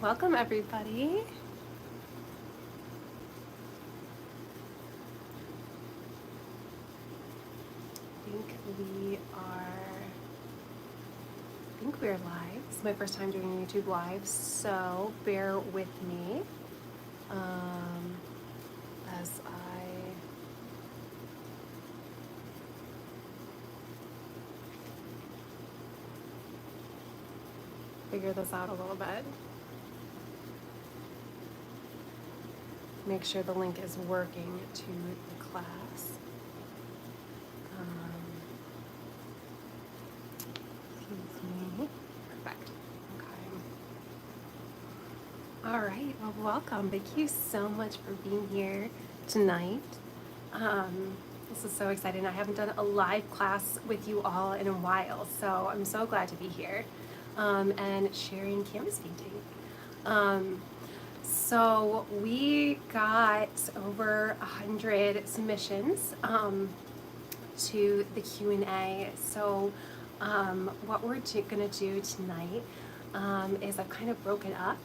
Welcome everybody. I think we're live. It's my first time doing YouTube live, so bear with me as I figure this out a little bit. Make sure the link is working to the class. Excuse me. Perfect. Okay. All right. Well, welcome. Thank you so much for being here tonight. This is so exciting. I haven't done a live class with you all in a while, so I'm so glad to be here and sharing canvas painting. So we got over 100 submissions to the Q&A. So what we're gonna do tonight is I've kind of broken up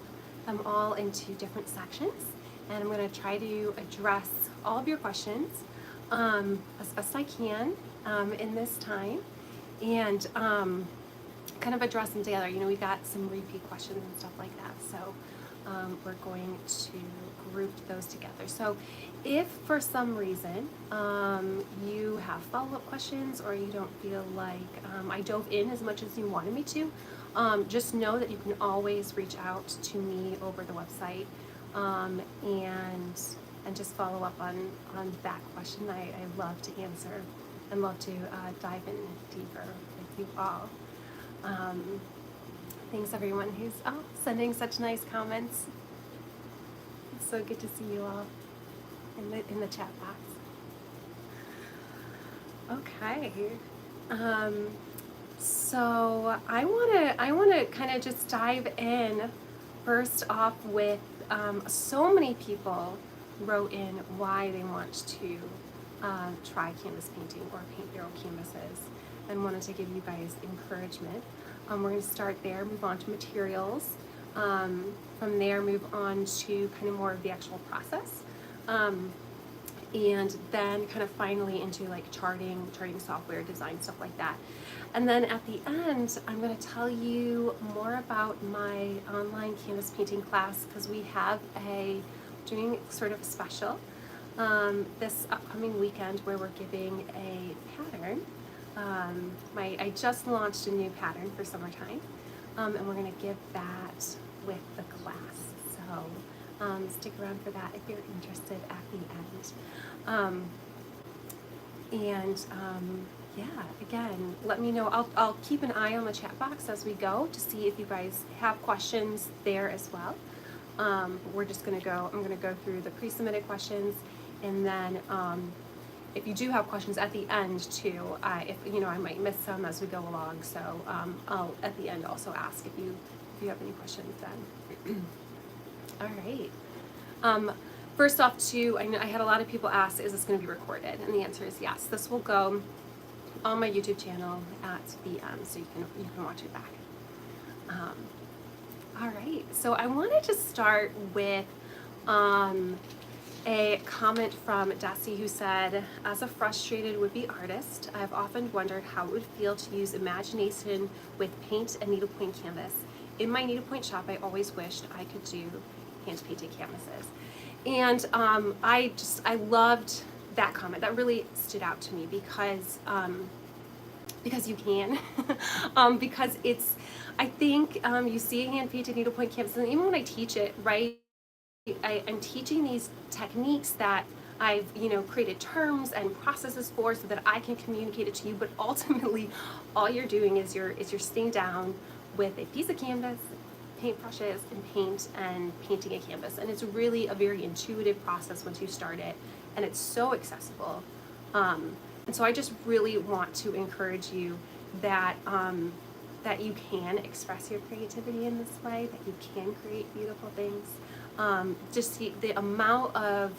them all into different sections, and I'm gonna try to address all of your questions as best I can in this time, and kind of address them together. You know, we got some repeat questions and stuff like that, so we're going to group those together. So if for some reason you have follow-up questions or you don't feel like I dove in as much as you wanted me to, just know that you can always reach out to me over the website and just follow up on that question. I love to answer and love to dive in deeper with you all. Thanks everyone who's sending such nice comments. It's so good to see you all in the chat box. Okay. So I wanna kind of just dive in first off with so many people wrote in why they want to try canvas painting or paint their own canvases, and wanted to give you guys encouragement. We're going to start there, move on to materials. From there, move on to kind of more of the actual process. And then kind of finally into like charting software, design, stuff like that. And then at the end, I'm going to tell you more about my online canvas painting class, because we have doing sort of a special this upcoming weekend where we're giving a pattern. I just launched a new pattern for summertime, and we're going to give that with the class. So stick around for that if you're interested at the end. Yeah, again, let me know. I'll keep an eye on the chat box as we go to see if you guys have questions there as well. We're just going to I'm going to go through the pre-submitted questions, and then if you do have questions at the end too, if you know, I might miss some as we go along, so I'll at the end also ask if you have any questions then. All right. First off too, I had a lot of people ask, is this going to be recorded? And the answer is yes. This will go on my YouTube channel at the end, so you can watch it back. All right. So I wanted to start with a comment from Desi, who said, as a frustrated would-be artist, I've often wondered how it would feel to use imagination with paint and needlepoint canvas. In my needlepoint shop, I always wished I could do hand-painted canvases. And I loved that comment. That really stood out to me because you can, because it's, I think you see hand-painted needlepoint canvas, and even when I teach it, right, I'm teaching these techniques that I've created terms and processes for, so that I can communicate it to you. But ultimately, all you're doing is you're sitting down with a piece of canvas, paintbrushes, and paint, and painting a canvas. And it's really a very intuitive process once you start it, and it's so accessible. And so I just really want to encourage you that that you can express your creativity in this way, that you can create beautiful things. Just the amount of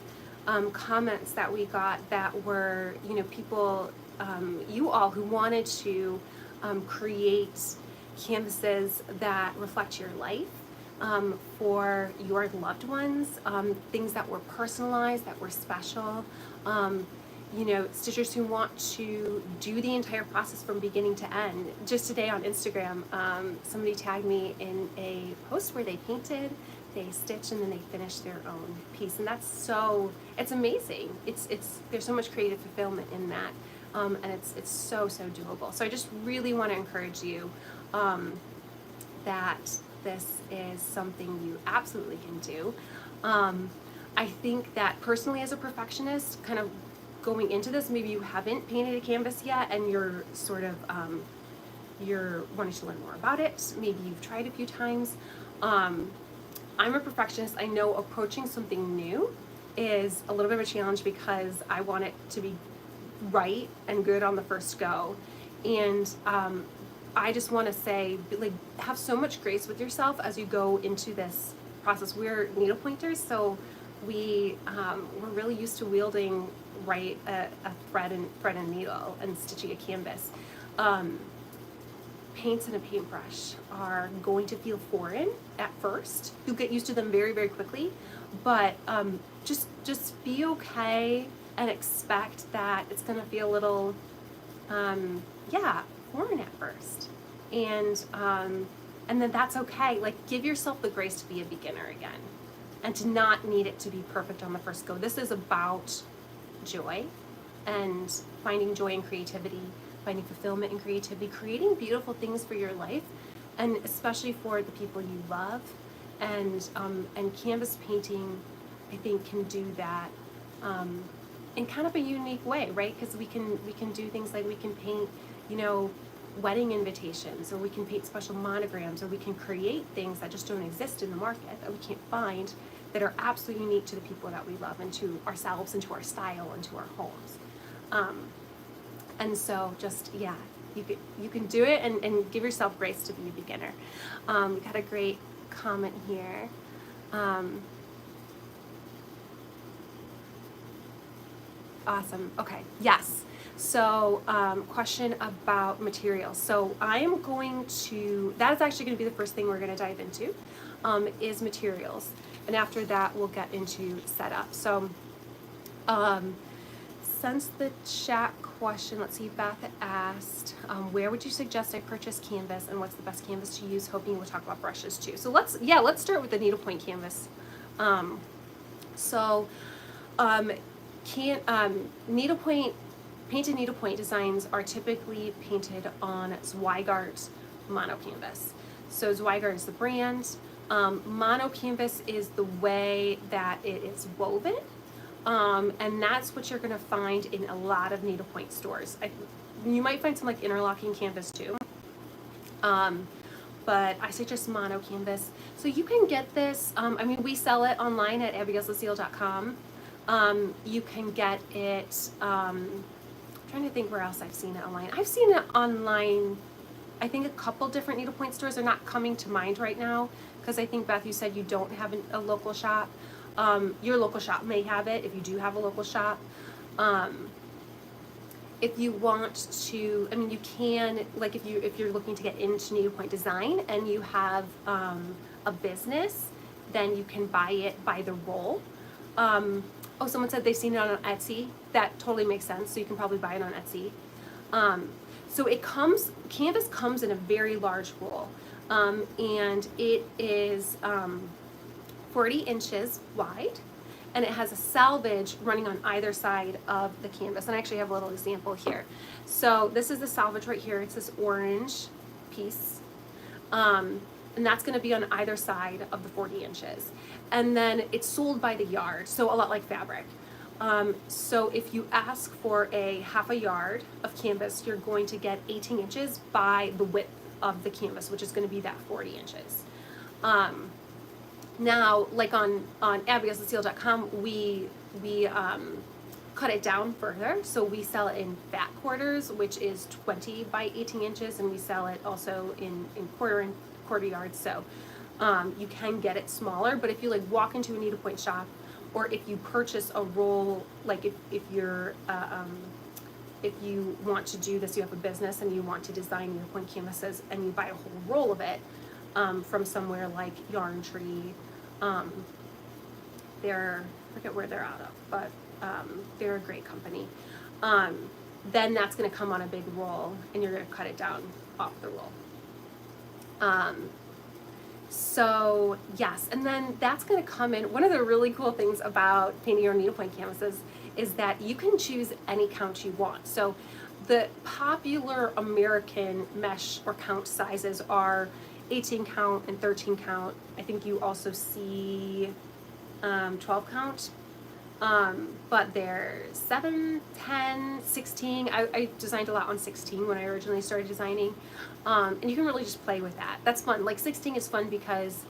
comments that we got that were, people, you all who wanted to create canvases that reflect your life, for your loved ones, things that were personalized, that were special. You know, stitchers who want to do the entire process from beginning to end. Just today on Instagram, somebody tagged me in a post where they painted, they stitched, and then they finished their own piece, and that's so, it's amazing. It's there's so much creative fulfillment in that, and it's so doable. So I just really want to encourage you that this is something you absolutely can do. I think that personally, as a perfectionist, kind of going into this, maybe you haven't painted a canvas yet and you're sort of you're wanting to learn more about it. Maybe you've tried a few times. I'm a perfectionist. I know approaching something new is a little bit of a challenge because I want it to be right and good on the first go. And I just want to say, like, have so much grace with yourself as you go into this process. We're needlepointers, so we're really used to wielding a thread and needle and stitching a canvas. Paints and a paintbrush are going to feel foreign at first. You'll get used to them very quickly, but just be okay and expect that it's going to feel a little foreign at first, and then that's okay. Like, give yourself the grace to be a beginner again, and to not need it to be perfect on the first go. This is about joy and finding joy in creativity, finding fulfillment in creativity, creating beautiful things for your life, and especially for the people you love. And canvas painting, I think, can do that in kind of a unique way, right? Because we can do things like we can paint, you know, wedding invitations, or we can paint special monograms, or we can create things that just don't exist in the market, that we can't find, that are absolutely unique to the people that we love, and to ourselves, and to our style, and to our homes. And so just, you can do it, and give yourself grace to be a beginner. We got a great comment here. Awesome. Okay. Yes. So, question about materials. So I am going to, that is actually going to be the first thing we're going to dive into, is materials. And after that, we'll get into setup. So, since the chat question, let's see, Beth asked, where would you suggest I purchase canvas, and what's the best canvas to use? Hoping we'll talk about brushes too. So let's start with the needlepoint canvas. Needlepoint, painted needlepoint designs are typically painted on Zweigart mono canvas. So Zweigart is the brand. Mono canvas is the way that it is woven. And that's what you're gonna find in a lot of needlepoint stores. You might find some like interlocking canvas too. But I suggest mono canvas. So you can get this, I mean, we sell it online at abigailslucille.com. You can get it, I'm trying to think where else I've seen it online. I've seen it online, I think a couple different needlepoint stores. They're not coming to mind right now, because I think, Beth, you said you don't have a local shop. Your local shop may have it, if you do have a local shop. If you want to, I mean, you can, like, if you're looking to get into needlepoint design and you have a business, then you can buy it by the roll. Oh, someone said they've seen it on Etsy. That totally makes sense. So you can probably buy it on Etsy. So canvas comes in a very large roll, and it is 40 inches wide, and it has a selvage running on either side of the canvas. And I actually have a little example here. So this is the selvage right here. It's this orange piece. And that's going to be on either side of the 40 inches. And then it's sold by the yard, so a lot like fabric. So if you ask for a half a yard of canvas, you're going to get 18 inches by the width of the canvas, which is going to be that 40 inches. Now, like on abigailslucille.com, we cut it down further. So we sell it in fat quarters, which is 20 by 18 inches, and we sell it also in quarter yards. So you can get it smaller, but if you like walk into a needlepoint shop, or if you purchase a roll, like if you're if you want to do this, you have a business and you want to design needlepoint canvases and you buy a whole roll of it, from somewhere like Yarn Tree. I forget where they're out of, but they're a great company. Then that's going to come on a big roll, and you're going to cut it down off the roll. So yes, and then that's going to come in. One of the really cool things about painting your needlepoint canvases is that you can choose any count you want. So the popular American mesh or count sizes are 18 count and 13 count. I think you also see 12 count. But they're 7, 10, 16. I designed a lot on 16 when I originally started designing. And you can really just play with that. That's fun. Like 16 is fun because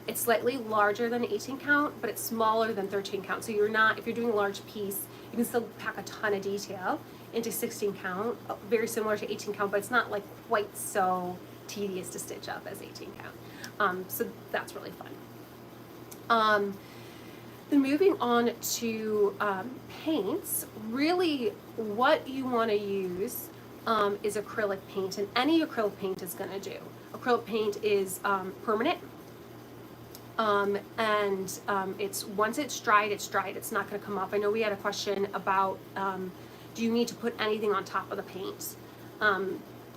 it's slightly larger than 18 count, but it's smaller than 13 count. So you're not, if you're doing a large piece, you can still pack a ton of detail into 16 count, very similar to 18 count, but it's not like quite so tedious to stitch up as 18 count. So that's really fun. Then moving on to paints, really what you want to use is acrylic paint, and any acrylic paint is going to do. Acrylic paint is permanent, and it's once it's dried, it's dried. It's not going to come off. I know we had a question about do you need to put anything on top of the paint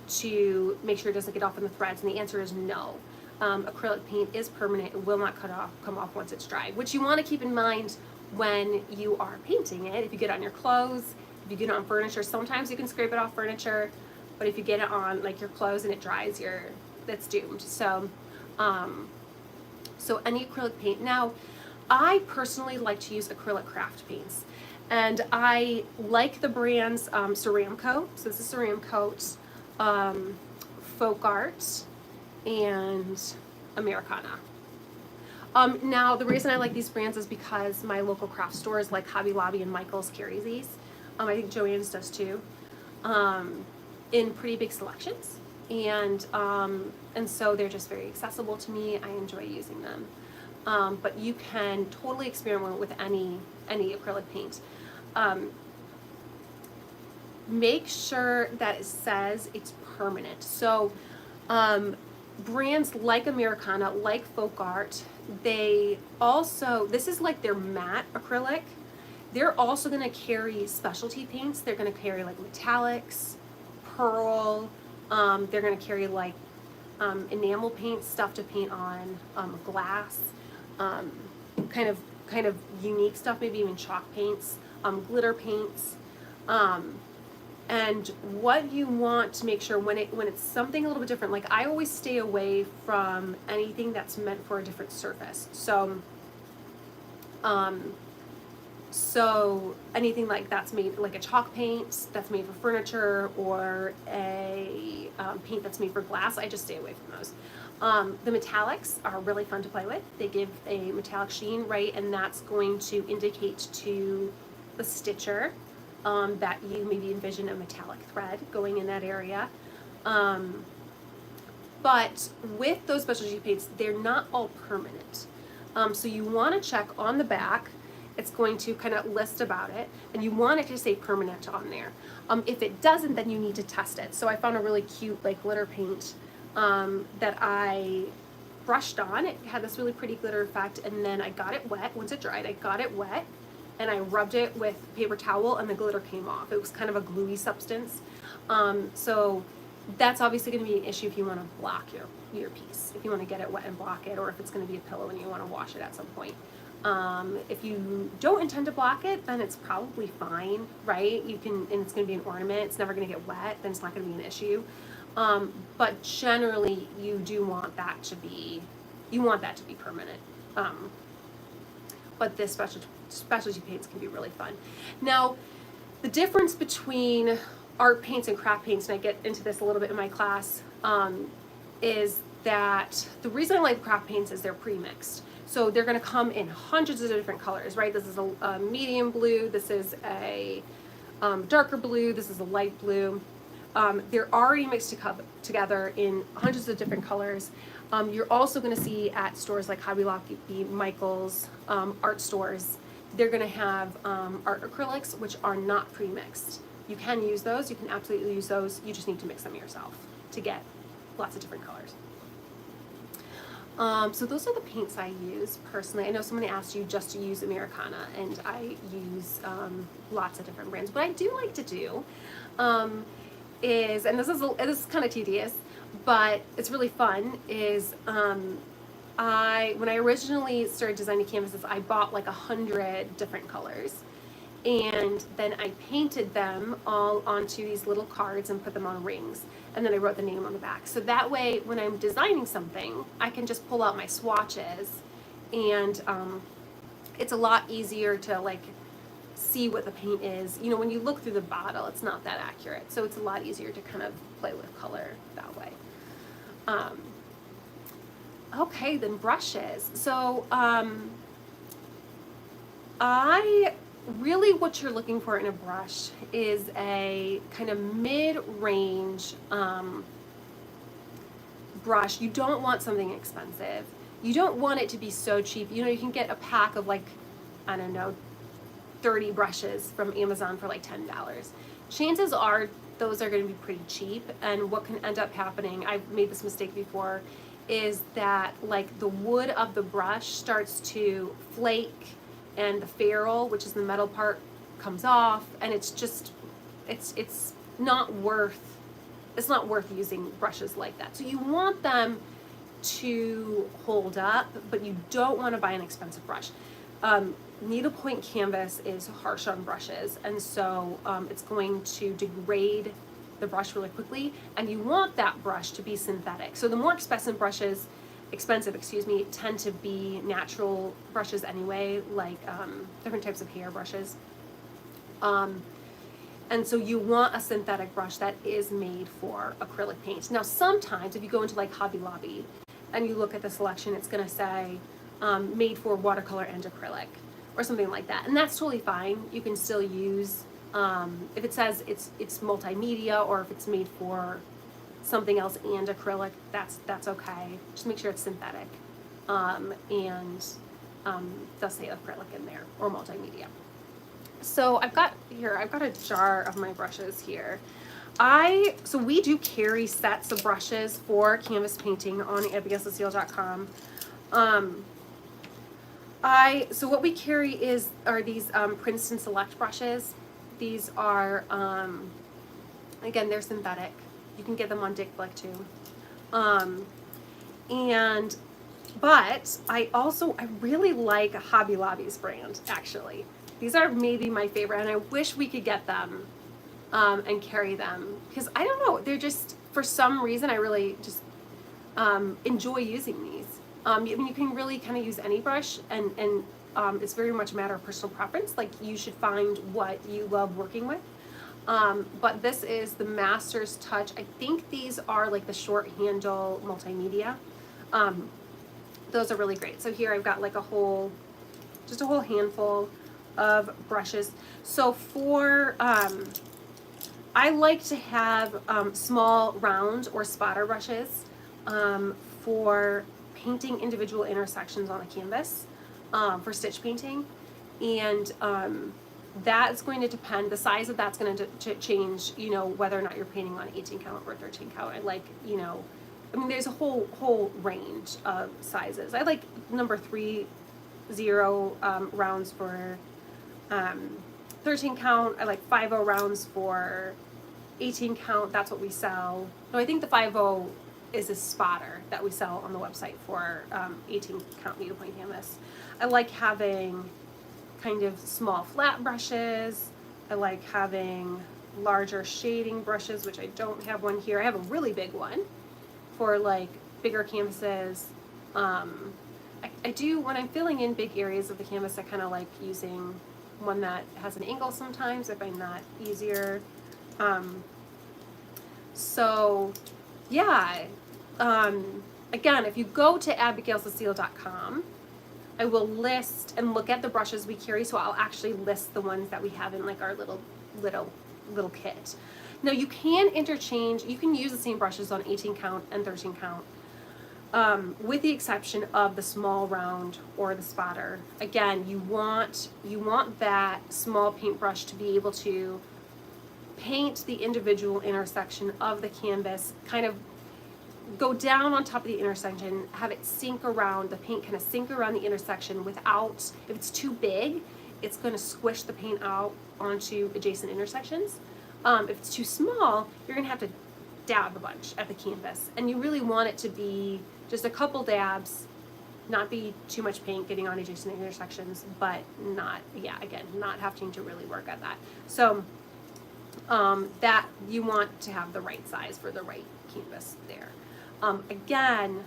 to make sure it doesn't get off in the threads, and the answer is no. Acrylic paint is permanent. It will not come off once it's dried, which you want to keep in mind when you are painting it. If you get it on your clothes, if you get it on furniture, sometimes you can scrape it off furniture, but if you get it on like your clothes and it dries, that's doomed. So, so any acrylic paint. Now, I personally like to use acrylic craft paints, and I like the brands Ceramcoat. So this is Ceramcoat, Folk Art, and Americana. Now, the reason I like these brands is because my local craft stores like Hobby Lobby and Michael's carry these. I think Joann's does too, in pretty big selections, and so they're just very accessible to me. I enjoy using them, but you can totally experiment with any acrylic paint. Make sure that it says it's permanent. So brands like Americana, like Folk Art, they also, this is like their matte acrylic. They're also going to carry specialty paints. They're going to carry like metallics, pearl. They're going to carry like enamel paint, stuff to paint on glass, kind of unique stuff, maybe even chalk paints, glitter paints. And what you want to make sure when it's something a little bit different, like I always stay away from anything that's meant for a different surface. So, so anything like that's made, like a chalk paint that's made for furniture, or a paint that's made for glass, I just stay away from those. The metallics are really fun to play with. They give a metallic sheen, right? And that's going to indicate to the stitcher that you maybe envision a metallic thread going in that area. But with those specialty paints, they're not all permanent. So you want to check on the back. It's going to kind of list about it, and you want it to say permanent on there. If it doesn't, then you need to test it. So I found a really cute like glitter paint that I brushed on. It had this really pretty glitter effect, and then I got it wet. Once it dried, I got it wet, and I rubbed it with paper towel, and the glitter came off. It was kind of a gluey substance. So that's obviously going to be an issue if you want to block your piece, if you want to get it wet and block it, or if it's going to be a pillow and you want to wash it at some point. If you don't intend to block it, then it's probably fine, right? You can, and it's going to be an ornament. It's never going to get wet. Then it's not going to be an issue. But generally, you do want that to be, permanent. But this specialty paints can be really fun. Now, the difference between art paints and craft paints, and I get into this a little bit in my class, is that the reason I like craft paints is they're pre-mixed. So they're going to come in hundreds of different colors, right? This is a medium blue, this is a darker blue, this is a light blue. They're already mixed together in hundreds of different colors. You're also going to see at stores like Hobby Lobby, Michael's, art stores, they're going to have art acrylics, which are not pre-mixed. You can use those, you can absolutely use those, you just need to mix them yourself to get lots of different colors. So those are the paints I use personally. I know somebody asked you just to use Americana, and I use lots of different brands. What I do like to do is, and this is kind of tedious, but it's really fun, is when I originally started designing canvases, I bought like 100 different colors. And then I painted them all onto these little cards and put them on rings. And then I wrote the name on the back. So that way, when I'm designing something, I can just pull out my swatches, and it's a lot easier to like see what the paint is. You know, when you look through the bottle, it's not that accurate. So it's a lot easier to kind of play with color that way. Okay, then brushes. So what you're looking for in a brush is a kind of mid-range brush. You don't want something expensive. You don't want it to be so cheap. You know, you can get a pack of like, I don't know, 30 brushes from Amazon for like $10. Chances are those are going to be pretty cheap, and what can end up happening, I've made this mistake before, is that like the wood of the brush starts to flake, and the ferrule, which is the metal part, comes off, and it's just, it's not worth using brushes like that. So you want them to hold up, but you don't want to buy an expensive brush. Needlepoint canvas is harsh on brushes, and so it's going to degrade the brush really quickly, and you want that brush to be synthetic. So the more expensive brushes tend to be natural brushes anyway, like different types of hair brushes. And so you want a synthetic brush that is made for acrylic paint. Now sometimes if you go into like Hobby Lobby and you look at the selection, it's gonna say made for watercolor and acrylic or something like that. And that's totally fine. You can still use, if it says it's multimedia, or if it's made for something else and acrylic, that's okay. Just make sure it's synthetic, and does say acrylic in there or multimedia. So I've got a jar of my brushes here. So we do carry sets of brushes for canvas painting on abigailcecile.com. So what we carry are these Princeton Select brushes. These are again, they're synthetic. You can get them on Dick Blick too. But I really like Hobby Lobby's brand, actually. These are maybe my favorite, and I wish we could get them and carry them, because I don't know, they're just, for some reason, I really just enjoy using these. I mean, you can really kind of use any brush, and it's very much a matter of personal preference. Like, you should find what you love working with. But this is the Master's Touch. I think these are like the short handle multimedia. Those are really great. So here I've got like just a whole handful of brushes. So I like to have small round or spotter brushes for painting individual intersections on a canvas, for stitch painting. And that's going to depend, the size of that's going to change, you know, whether or not you're painting on 18 count or 13 count. I like, you know, I mean, there's a whole range of sizes. I like number 30 rounds for 13 count. I like 50 rounds for 18 count. That's what we sell. No, I think the 50 is a spotter that we sell on the website for 18 count needlepoint canvas. I like having kind of small flat brushes. I like having larger shading brushes, which I don't have one here. I have a really big one for like bigger canvases. I do, when I'm filling in big areas of the canvas, I kind of like using one that has an angle sometimes. I find that easier. So yeah, again, if you go to abigailcecile.com, I will list and look at the brushes we carry, so I'll actually list the ones that we have in like our little kit. Now you can interchange, you can use the same brushes on 18 count and 13 count, with the exception of the small round or the spotter. Again, you want that small paintbrush to be able to paint the individual intersection of the canvas kind of go down on top of the intersection, have it sink around, the paint kind of sink around the intersection without, if it's too big, it's going to squish the paint out onto adjacent intersections. If it's too small, you're going to have to dab a bunch at the canvas. And you really want it to be just a couple dabs, not be too much paint getting on adjacent intersections, but not, yeah, again, not having to really work at that. So that you want to have the right size for the right canvas there. Again,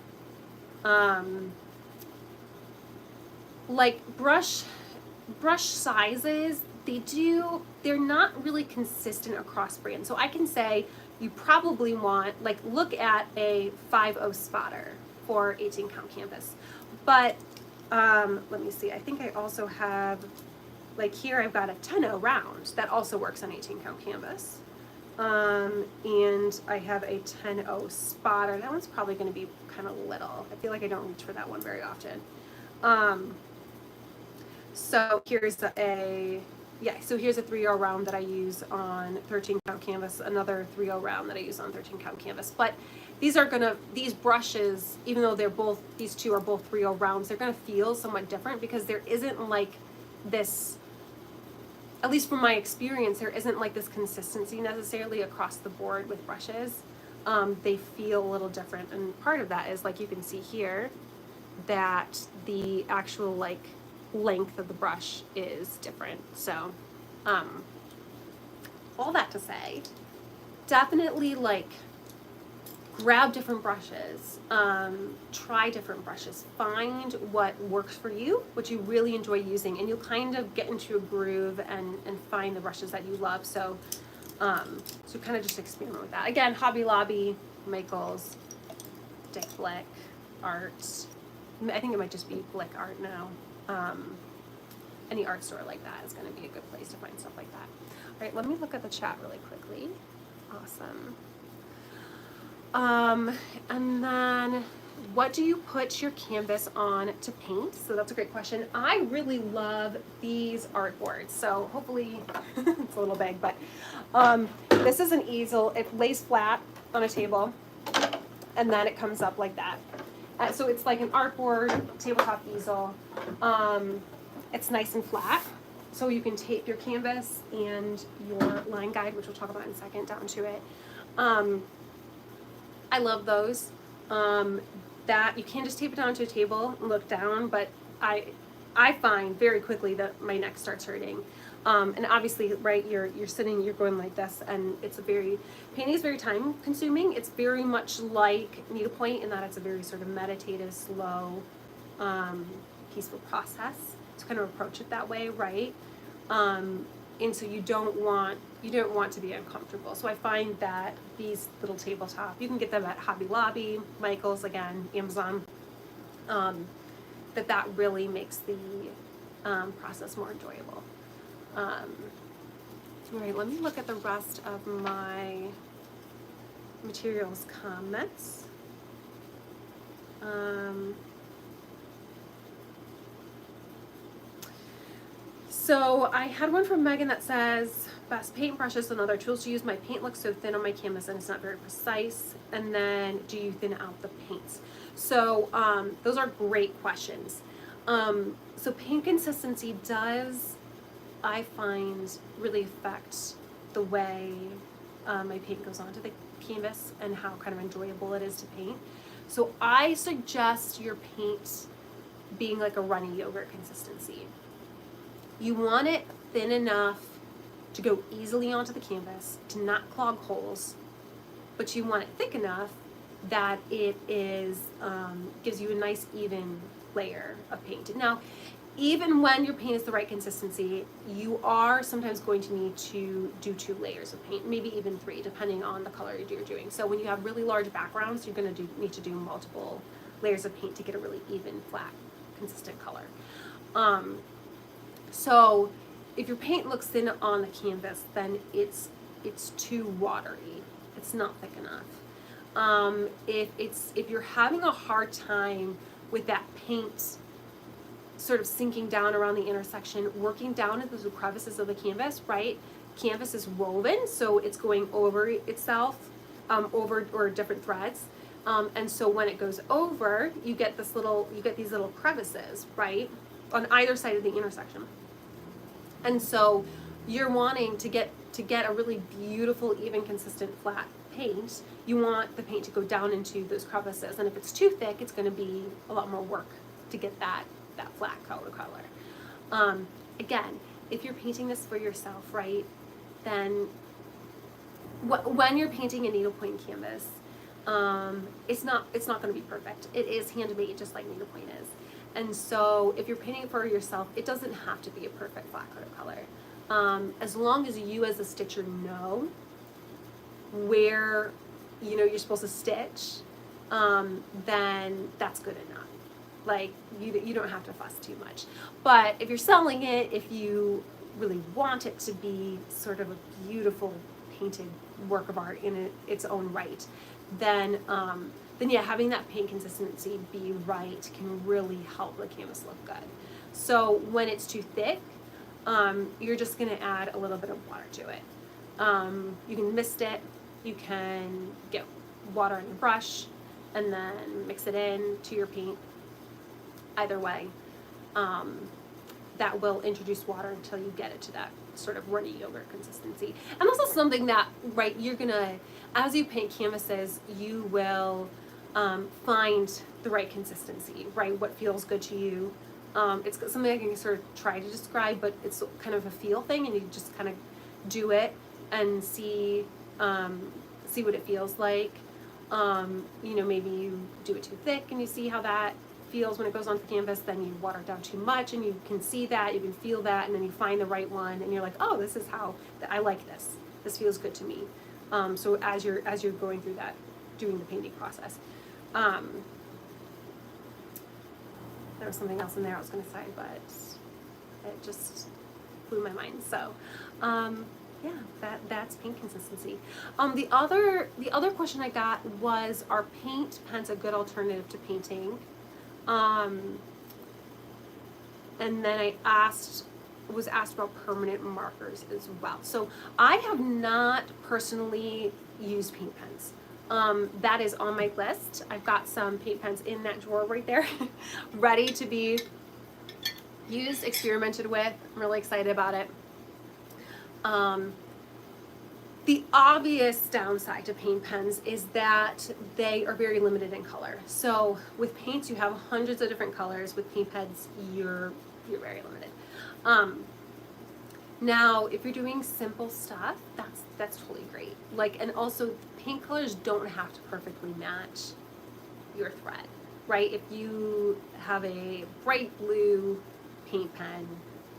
like brush sizes, they're not really consistent across brands. So I can say you probably want, like, look at a 5/0 spotter for 18 count canvas. But let me see, I think I also have, like here I've got a 10/0 round that also works on 18 count canvas. And I have a 10/0 spotter. That one's probably going to be kind of little. I feel like I don't reach for that one very often. So here's here's a 3/0 round that I use on 13 count canvas, another 3/0 round that I use on 13 count canvas. But these brushes, even though these two are both 3/0 rounds, they're gonna feel somewhat different because there isn't like this, at least from my experience, there isn't like this consistency necessarily across the board with brushes. They feel a little different, and part of that is, like you can see here, that the actual like length of the brush is different. So all that to say, definitely like grab different brushes, try different brushes, find what works for you, what you really enjoy using, and you'll kind of get into a groove and find the brushes that you love. So so kind of just experiment with that. Again, Hobby Lobby, Michaels, Dick Blick, Art. I think it might just be Blick Art now. Any art store like that is going to be a good place to find stuff like that. All right, let me look at the chat really quickly. Awesome. And then, what do you put your canvas on to paint? So that's a great question. I really love these art boards. So hopefully it's a little big, but this is an easel. It lays flat on a table, and then it comes up like that. So it's like an art board, tabletop easel. It's nice and flat, so you can tape your canvas and your line guide, which we'll talk about in a second, down to it. I love those. That you can just tape it down to a table and look down, but I find very quickly that my neck starts hurting. And obviously, right, you're sitting, you're going like this, and painting is very time consuming. It's very much like needlepoint in that it's a very sort of meditative, slow, peaceful process to kind of approach it that way, right? And so you don't want to be uncomfortable. So I find that these little tabletop, you can get them at Hobby Lobby, Michaels, again, Amazon, that really makes the process more enjoyable. All right, let me look at the rest of my materials comments. So I had one from Megan that says, best paintbrushes and other tools to use. My paint looks so thin on my canvas and it's not very precise. And then, do you thin out the paints? So those are great questions. So paint consistency does, I find, really affect the way my paint goes onto the canvas and how kind of enjoyable it is to paint. So I suggest your paint being like a runny yogurt consistency. You want it thin enough to go easily onto the canvas, to not clog holes, but you want it thick enough that it is gives you a nice even layer of paint. Now, even when your paint is the right consistency, you are sometimes going to need to do 2 layers of paint, maybe even 3, depending on the color you're doing. So when you have really large backgrounds, you're going to need to do multiple layers of paint to get a really even, flat, consistent color. So if your paint looks thin on the canvas, then it's too watery. It's not thick enough. If you're having a hard time with that paint sort of sinking down around the intersection, working down into the crevices of the canvas, right? Canvas is woven, so it's going over itself, over different threads. And so when it goes over, you get these little crevices, right, on either side of the intersection. And so you're wanting to get a really beautiful, even, consistent, flat paint. You want the paint to go down into those crevices, and if it's too thick, it's going to be a lot more work to get that flat color. Again, if you're painting this for yourself, right, then when you're painting a needlepoint canvas, it's not going to be perfect. It is handmade, just like needlepoint is. And so if you're painting it for yourself, it doesn't have to be a perfect flat coat color. As long as you as a stitcher know where you're supposed to stitch, then that's good enough. Like, you don't have to fuss too much. But if you're selling it, if you really want it to be sort of a beautiful painted work of art in its own right, then yeah, having that paint consistency be right can really help the canvas look good. So when it's too thick, you're just going to add a little bit of water to it. You can mist it, you can get water on your brush, and then mix it in to your paint. Either way, that will introduce water until you get it to that sort of runny yogurt consistency. And also something that, right, you're gonna, as you paint canvases, you will find the right consistency, right, what feels good to you. It's something I can sort of try to describe, but it's kind of a feel thing, and you just kind of do it and see what it feels like. Maybe you do it too thick and you see how that feels when it goes onto the canvas, then you water it down too much and you can see that, you can feel that, and then you find the right one and you're like, oh, this is how I like this. This feels good to me. So as you're going through that, doing the painting process. There was something else in there I was going to say, but it just blew my mind. So, yeah, that's paint consistency. The other question I got was, are paint pens a good alternative to painting? And then I was asked about permanent markers as well. So I have not personally used paint pens. That is on my list. I've got some paint pens in that drawer right there, ready to be used, experimented with. I'm really excited about it. The obvious downside to paint pens is that they are very limited in color. So with paints, you have hundreds of different colors. With paint pens, you're very limited. Now, if you're doing simple stuff, that's totally great. And also, paint colors don't have to perfectly match your thread, right? If you have a bright blue paint pen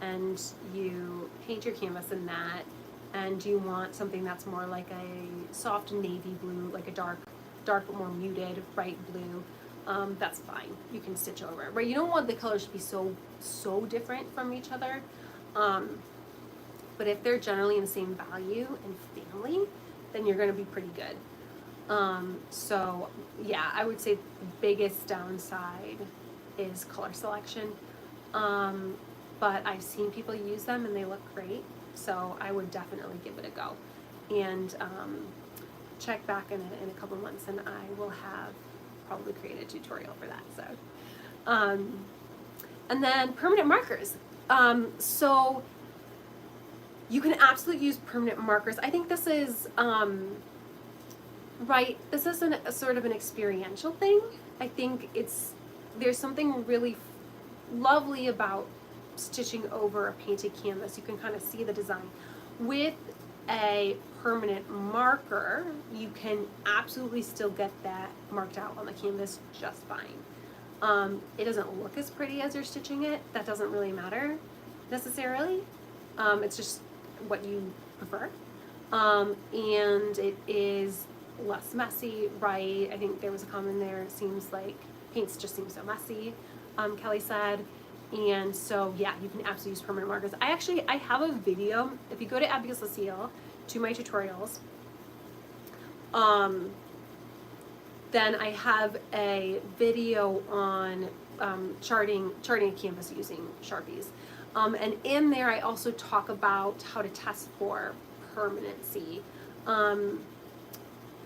and you paint your canvas in that, and you want something that's more like a soft navy blue, like a dark more muted bright blue, that's fine. You can stitch over it, right? You don't want the colors to be so different from each other. But if they're generally in the same value and family, then you're going to be pretty good. So yeah, I would say the biggest downside is color selection. But I've seen people use them and they look great. So I would definitely give it a go. And check back in a couple months and I will have probably created a tutorial for that. So, and then permanent markers. So you can absolutely use permanent markers. I think this is, right, this is a sort of an experiential thing. I think there's something really lovely about stitching over a painted canvas. You can kind of see the design. With a permanent marker, you can absolutely still get that marked out on the canvas just fine. It doesn't look as pretty as you're stitching it. That doesn't really matter necessarily. It's just what you prefer. And it is less messy, right? I think there was a comment there, it seems like paints just seem so messy, Kelly said. And so yeah, you can absolutely use permanent markers. I have a video, if you go to Abigail's Lucille, to my tutorials, then I have a video on charting a canvas using Sharpies. And in there I also talk about how to test for permanency.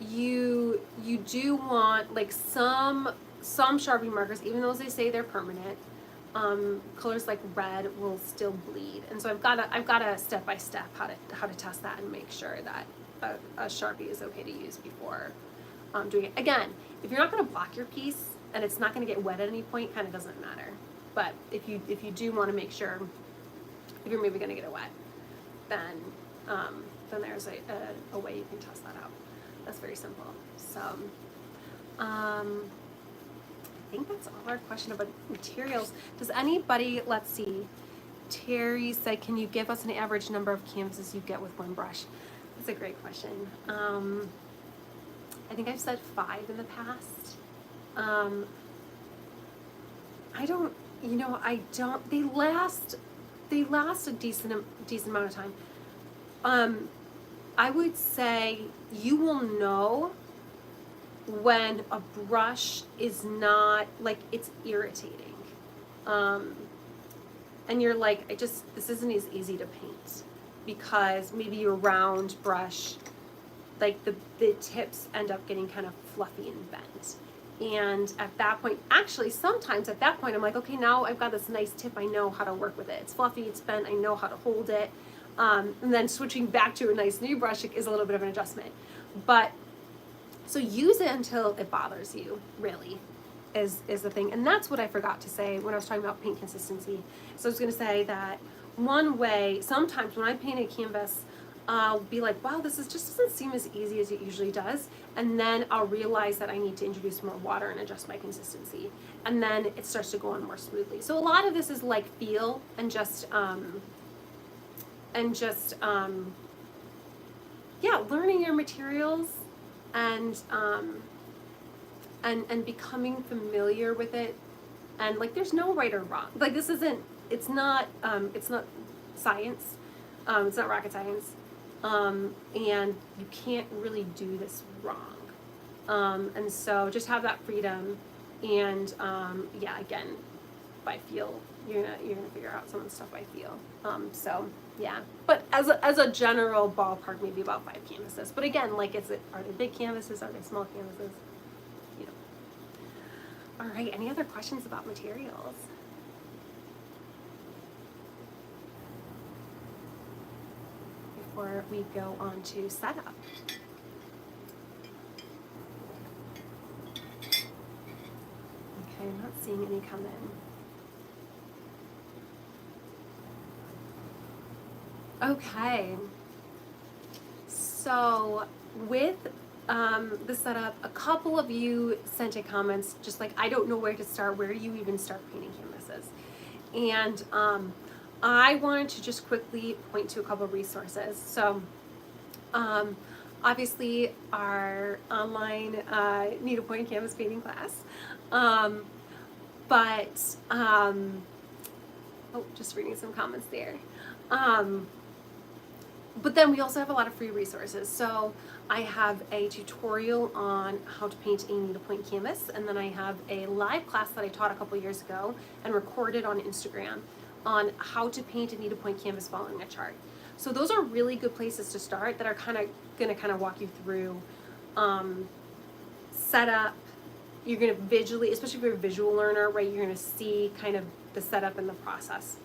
you do want like some Sharpie markers, even though they say they're permanent. Colors like red will still bleed, and so I've got a step by step how to test that and make sure that a Sharpie is okay to use before doing it. Again, if you're not going to block your piece and it's not going to get wet at any point, kind of doesn't matter. But if you do want to make sure, if you're maybe going to get it wet, then there's a way you can test that out. That's very simple. So I think that's all our question about materials. Does anybody, let's see, Terry said, can you give us an average number of canvases you get with one brush? That's a great question. I think I've said 5 in the past. They last a decent amount of time. I would say you will know when a brush is not, like, it's irritating. And you're like, this isn't as easy to paint, because maybe your round brush, like the tips end up getting kind of fluffy and bent. And at that point, actually sometimes at that point I'm like, okay, now I've got this nice tip, I know how to work with it. It's fluffy, it's bent, I know how to hold it. And then switching back to a nice new brush is a little bit of an adjustment. But so use it until it bothers you, really, is the thing. And that's what I forgot to say when I was talking about paint consistency. So I was going to say that one way, sometimes when I paint a canvas, I'll be like, wow, this just doesn't seem as easy as it usually does. And then I'll realize that I need to introduce more water and adjust my consistency. And then it starts to go on more smoothly. So a lot of this is like feel and just learning your materials and becoming familiar with it. And like, there's no right or wrong. Like, it's not science. It's not rocket science. And you can't really do this wrong. And so just have that freedom. And again, by feel, you're gonna figure out some of the stuff by feel. So yeah, but as a general ballpark, maybe about 5 canvases. But again, like, are they big canvases? Are they small canvases? You know. All right. Any other questions about materials? Before we go on to setup. Okay, I'm not seeing any come in. Okay, so with the setup, a couple of you sent in comments just like, I don't know where to start. Where do you even start painting canvases? And I wanted to just quickly point to a couple of resources. So obviously our online Needlepoint canvas painting class, just reading some comments there. But then we also have a lot of free resources. So I have a tutorial on how to paint a needlepoint canvas, and then I have a live class that I taught a couple years ago and recorded on Instagram on how to paint a needlepoint canvas following a chart. So those are really good places to start that are gonna walk you through setup. You're gonna visually, especially if you're a visual learner, right, you're gonna see kind of the setup and the process.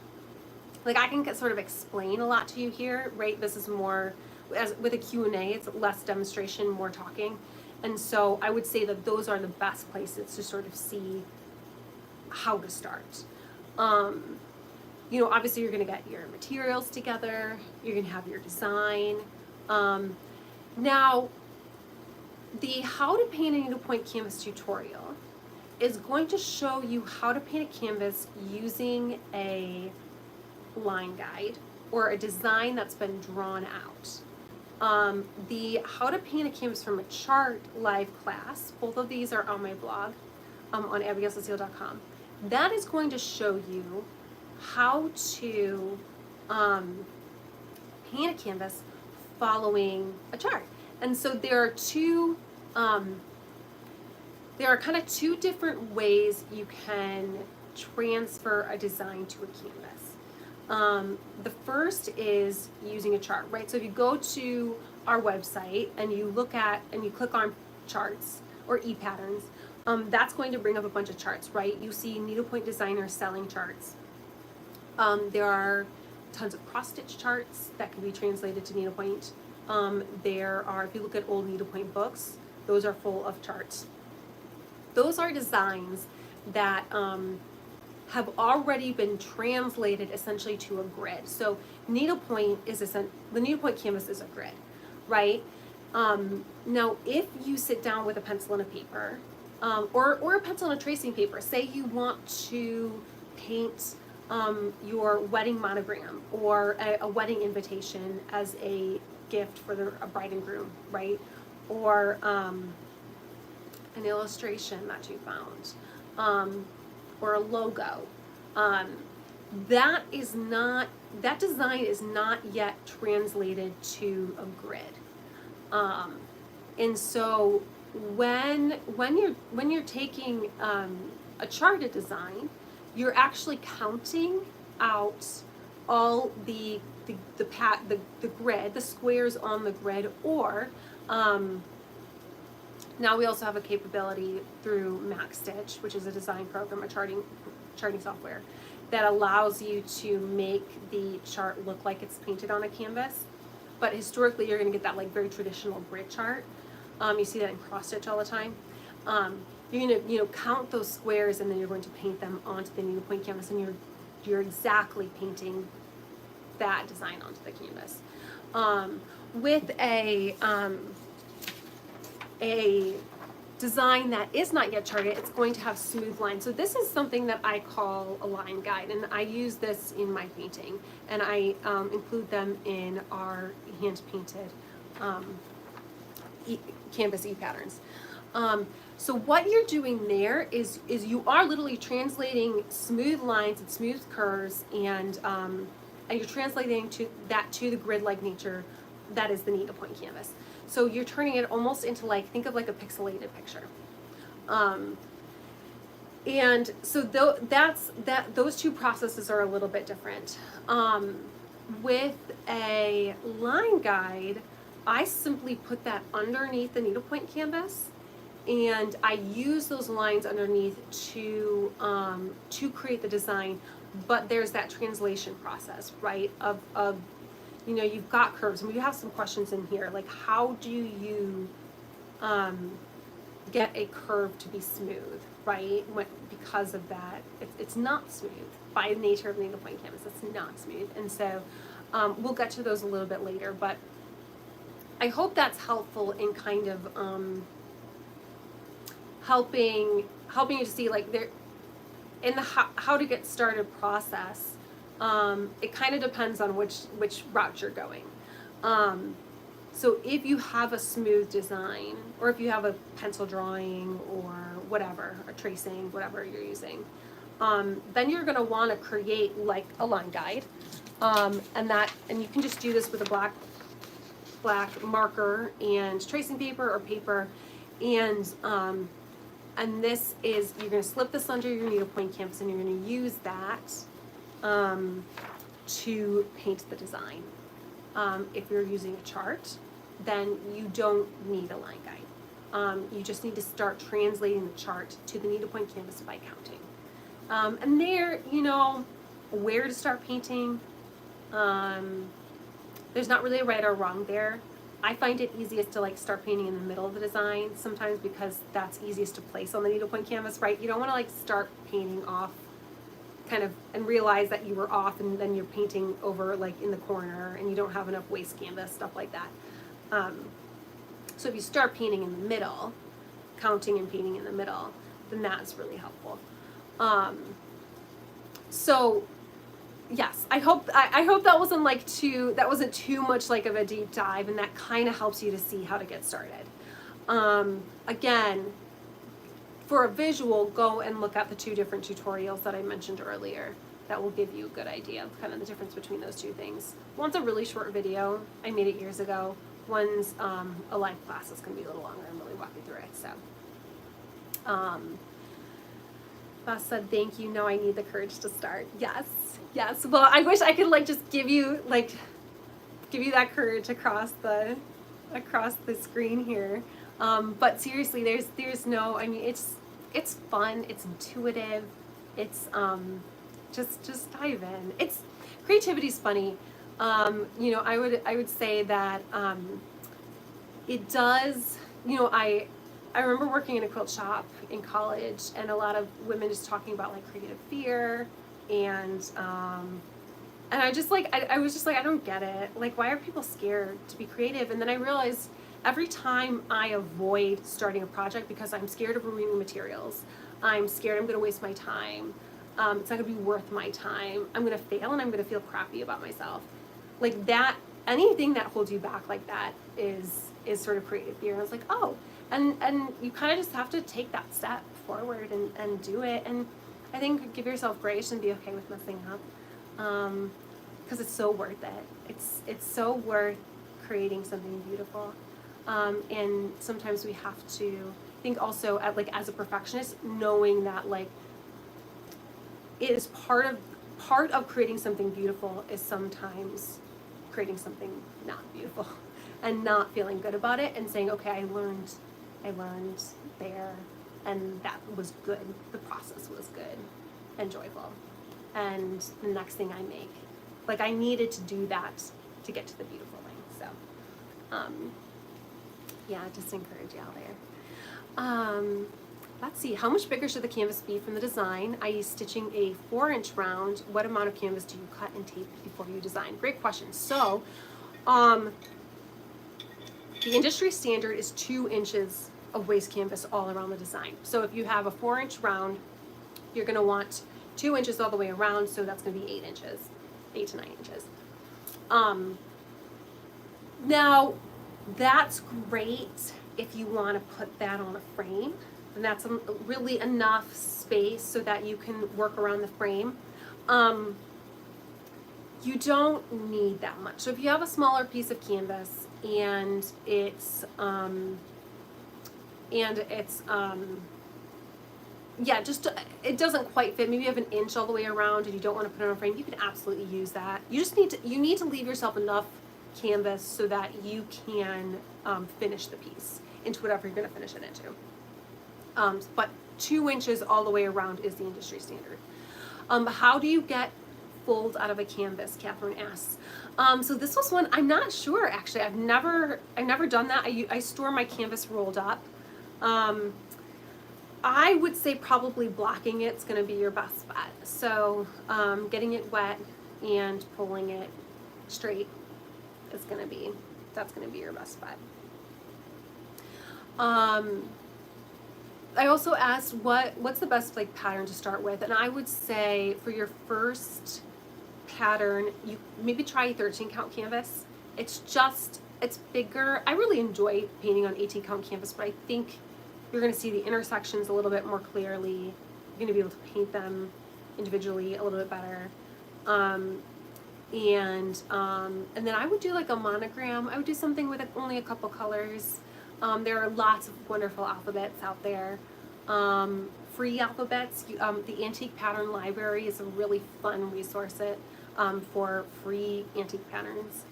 Like, I can sort of explain a lot to you here, right? This is more, as with a Q&A, it's less demonstration, more talking. And so I would say that those are the best places to sort of see how to start. Obviously you're gonna get your materials together, you're gonna have your design. Now, the how to paint a needlepoint canvas tutorial is going to show you how to paint a canvas using a line guide or a design that's been drawn out. The how to paint a canvas from a chart live class, both of these are on my blog on abigailcecile.com. That is going to show you how to paint a canvas following a chart. And so there are kind of two different ways you can transfer a design to a canvas. The first is using a chart, right? So if you go to our website and you look at and you click on charts or e-patterns, that's going to bring up a bunch of charts, right? You see needlepoint designers selling charts. There are tons of cross-stitch charts that can be translated to needlepoint. There are, if you look at old needlepoint books, those are full of charts. Those are designs that have already been translated essentially to a grid. So needlepoint is the needlepoint canvas is a grid, right? Now, if you sit down with a pencil and a paper, or a pencil and a tracing paper, say you want to paint your wedding monogram or a wedding invitation as a gift for a bride and groom, right? Or an illustration that you found, or a logo. That design is not yet translated to a grid. And so when you're taking a charted design, you're actually counting out all the grid, the squares on the grid, or now we also have a capability through MaxStitch, which is a design program, a charting software, that allows you to make the chart look like it's painted on a canvas. But historically, you're going to get that like very traditional grid chart. You see that in cross stitch all the time. You're going to count those squares, and then you're going to paint them onto the needlepoint canvas, and you're exactly painting that design onto the canvas. With a design that is not yet charted, it's going to have smooth lines. So this is something that I call a line guide, and I use this in my painting, and I include them in our hand-painted canvas e-patterns. So what you're doing there is you are literally translating smooth lines and smooth curves, and you're translating to the grid-like nature that is the needlepoint canvas. So you're turning it almost into think of like a pixelated picture. And so those two processes are a little bit different. With a line guide, I simply put that underneath the needlepoint canvas, and I use those lines underneath to create the design. But there's that translation process, right? Of you've got curves, and we have some questions in here, like how do you get a curve to be smooth, right? Because of that, it's not smooth by nature of needlepoint canvas. It's not smooth, and so we'll get to those a little bit later. But I hope that's helpful in kind of helping you to see there in the how to get started process. It kind of depends on which route you're going. So if you have a smooth design, or if you have a pencil drawing or whatever, or tracing, whatever you're using, then you're going to want to create like a line guide, and you can just do this with a black marker and tracing paper or paper, and this is, you're going to slip this under your needlepoint canvas, and you're going to use that to paint the design. If you're using a chart, then you don't need a line guide. You just need to start translating the chart to the needlepoint canvas by counting. And there, where to start painting. There's not really a right or wrong there. I find it easiest to start painting in the middle of the design sometimes, because that's easiest to place on the needlepoint canvas, right? You don't want to start painting off kind of and realize that you were off, and then you're painting over in the corner and you don't have enough waste canvas, stuff like that. So if you start painting in the middle, counting and painting in the middle, then that's really helpful. So yes, I hope that wasn't too much of a deep dive, and that kind of helps you to see how to get started. Again, for a visual, go and look at the two different tutorials that I mentioned earlier. That will give you a good idea of kind of the difference between those two things. One's a really short video. I made it years ago. One's a live class. It's going to be a little longer and really walk you through it. So, Beth said, thank you. No, I need the courage to start. Yes. Well, I wish I could just give you that courage across the across the screen here. But seriously, there's no, I mean, it's fun, it's intuitive, it's just dive in. It's creativity's funny. You know, I would say that it does. You know, I remember working in a quilt shop in college, and a lot of women just talking about like creative fear, and I just like I was just like, I don't get it. Like, why are people scared to be creative? And then I realized every time I avoid starting a project because I'm scared of ruining materials, I'm scared I'm going to waste my time. It's not going to be worth my time. I'm going to fail and I'm going to feel crappy about myself. Like that, anything that holds you back like that is sort of creative fear. And I was like, oh, and you kind of just have to take that step forward and do it. And I think give yourself grace and be okay with messing up. Because it's so worth it. It's so worth creating something beautiful. And sometimes we have to think also at, like, as a perfectionist, knowing that like it is part of creating something beautiful is sometimes creating something not beautiful and not feeling good about it and saying, okay, I learned there, and that was good. The process was good and joyful. And the next thing I make, like, I needed to do that to get to the beautiful thing. So, yeah, just encourage you out there. Let's see, how much bigger should the canvas be from the design? i.e. stitching a 4-inch round, what amount of canvas do you cut and tape before you design? Great question. So, the industry standard is 2 inches of waste canvas all around the design. So if you have a 4-inch round, you're gonna want 2 inches all the way around, so that's gonna be 8 inches, 8 to 9 inches. Now, that's great if you wanna put that on a frame, and that's really enough space so that you can work around the frame. You don't need that much. So if you have a smaller piece of canvas and it's yeah, just it doesn't quite fit. Maybe you have an inch all the way around and you don't want to put it on a frame. You can absolutely use that. You just need to leave yourself enough canvas so that you can finish the piece into whatever you're going to finish it into. But 2 inches all the way around is the industry standard. How do you get fold out of a canvas? Catherine asks. So this was one I'm not sure actually. I've never done that. I store my canvas rolled up. I would say probably blocking it's going to be your best bet. So getting it wet and pulling it straight is going to be your best bet. I also asked what's the best like pattern to start with, and I would say for your first pattern, you maybe try a 13 count canvas. It's bigger. I really enjoy painting on 18 count canvas, but I think you're going to see the intersections a little bit more clearly. You're going to be able to paint them individually a little bit better. And then I would do like a monogram. I would do something with only a couple colors. There are lots of wonderful alphabets out there. Free alphabets. The Antique Pattern Library is a really fun resource for free antique patterns.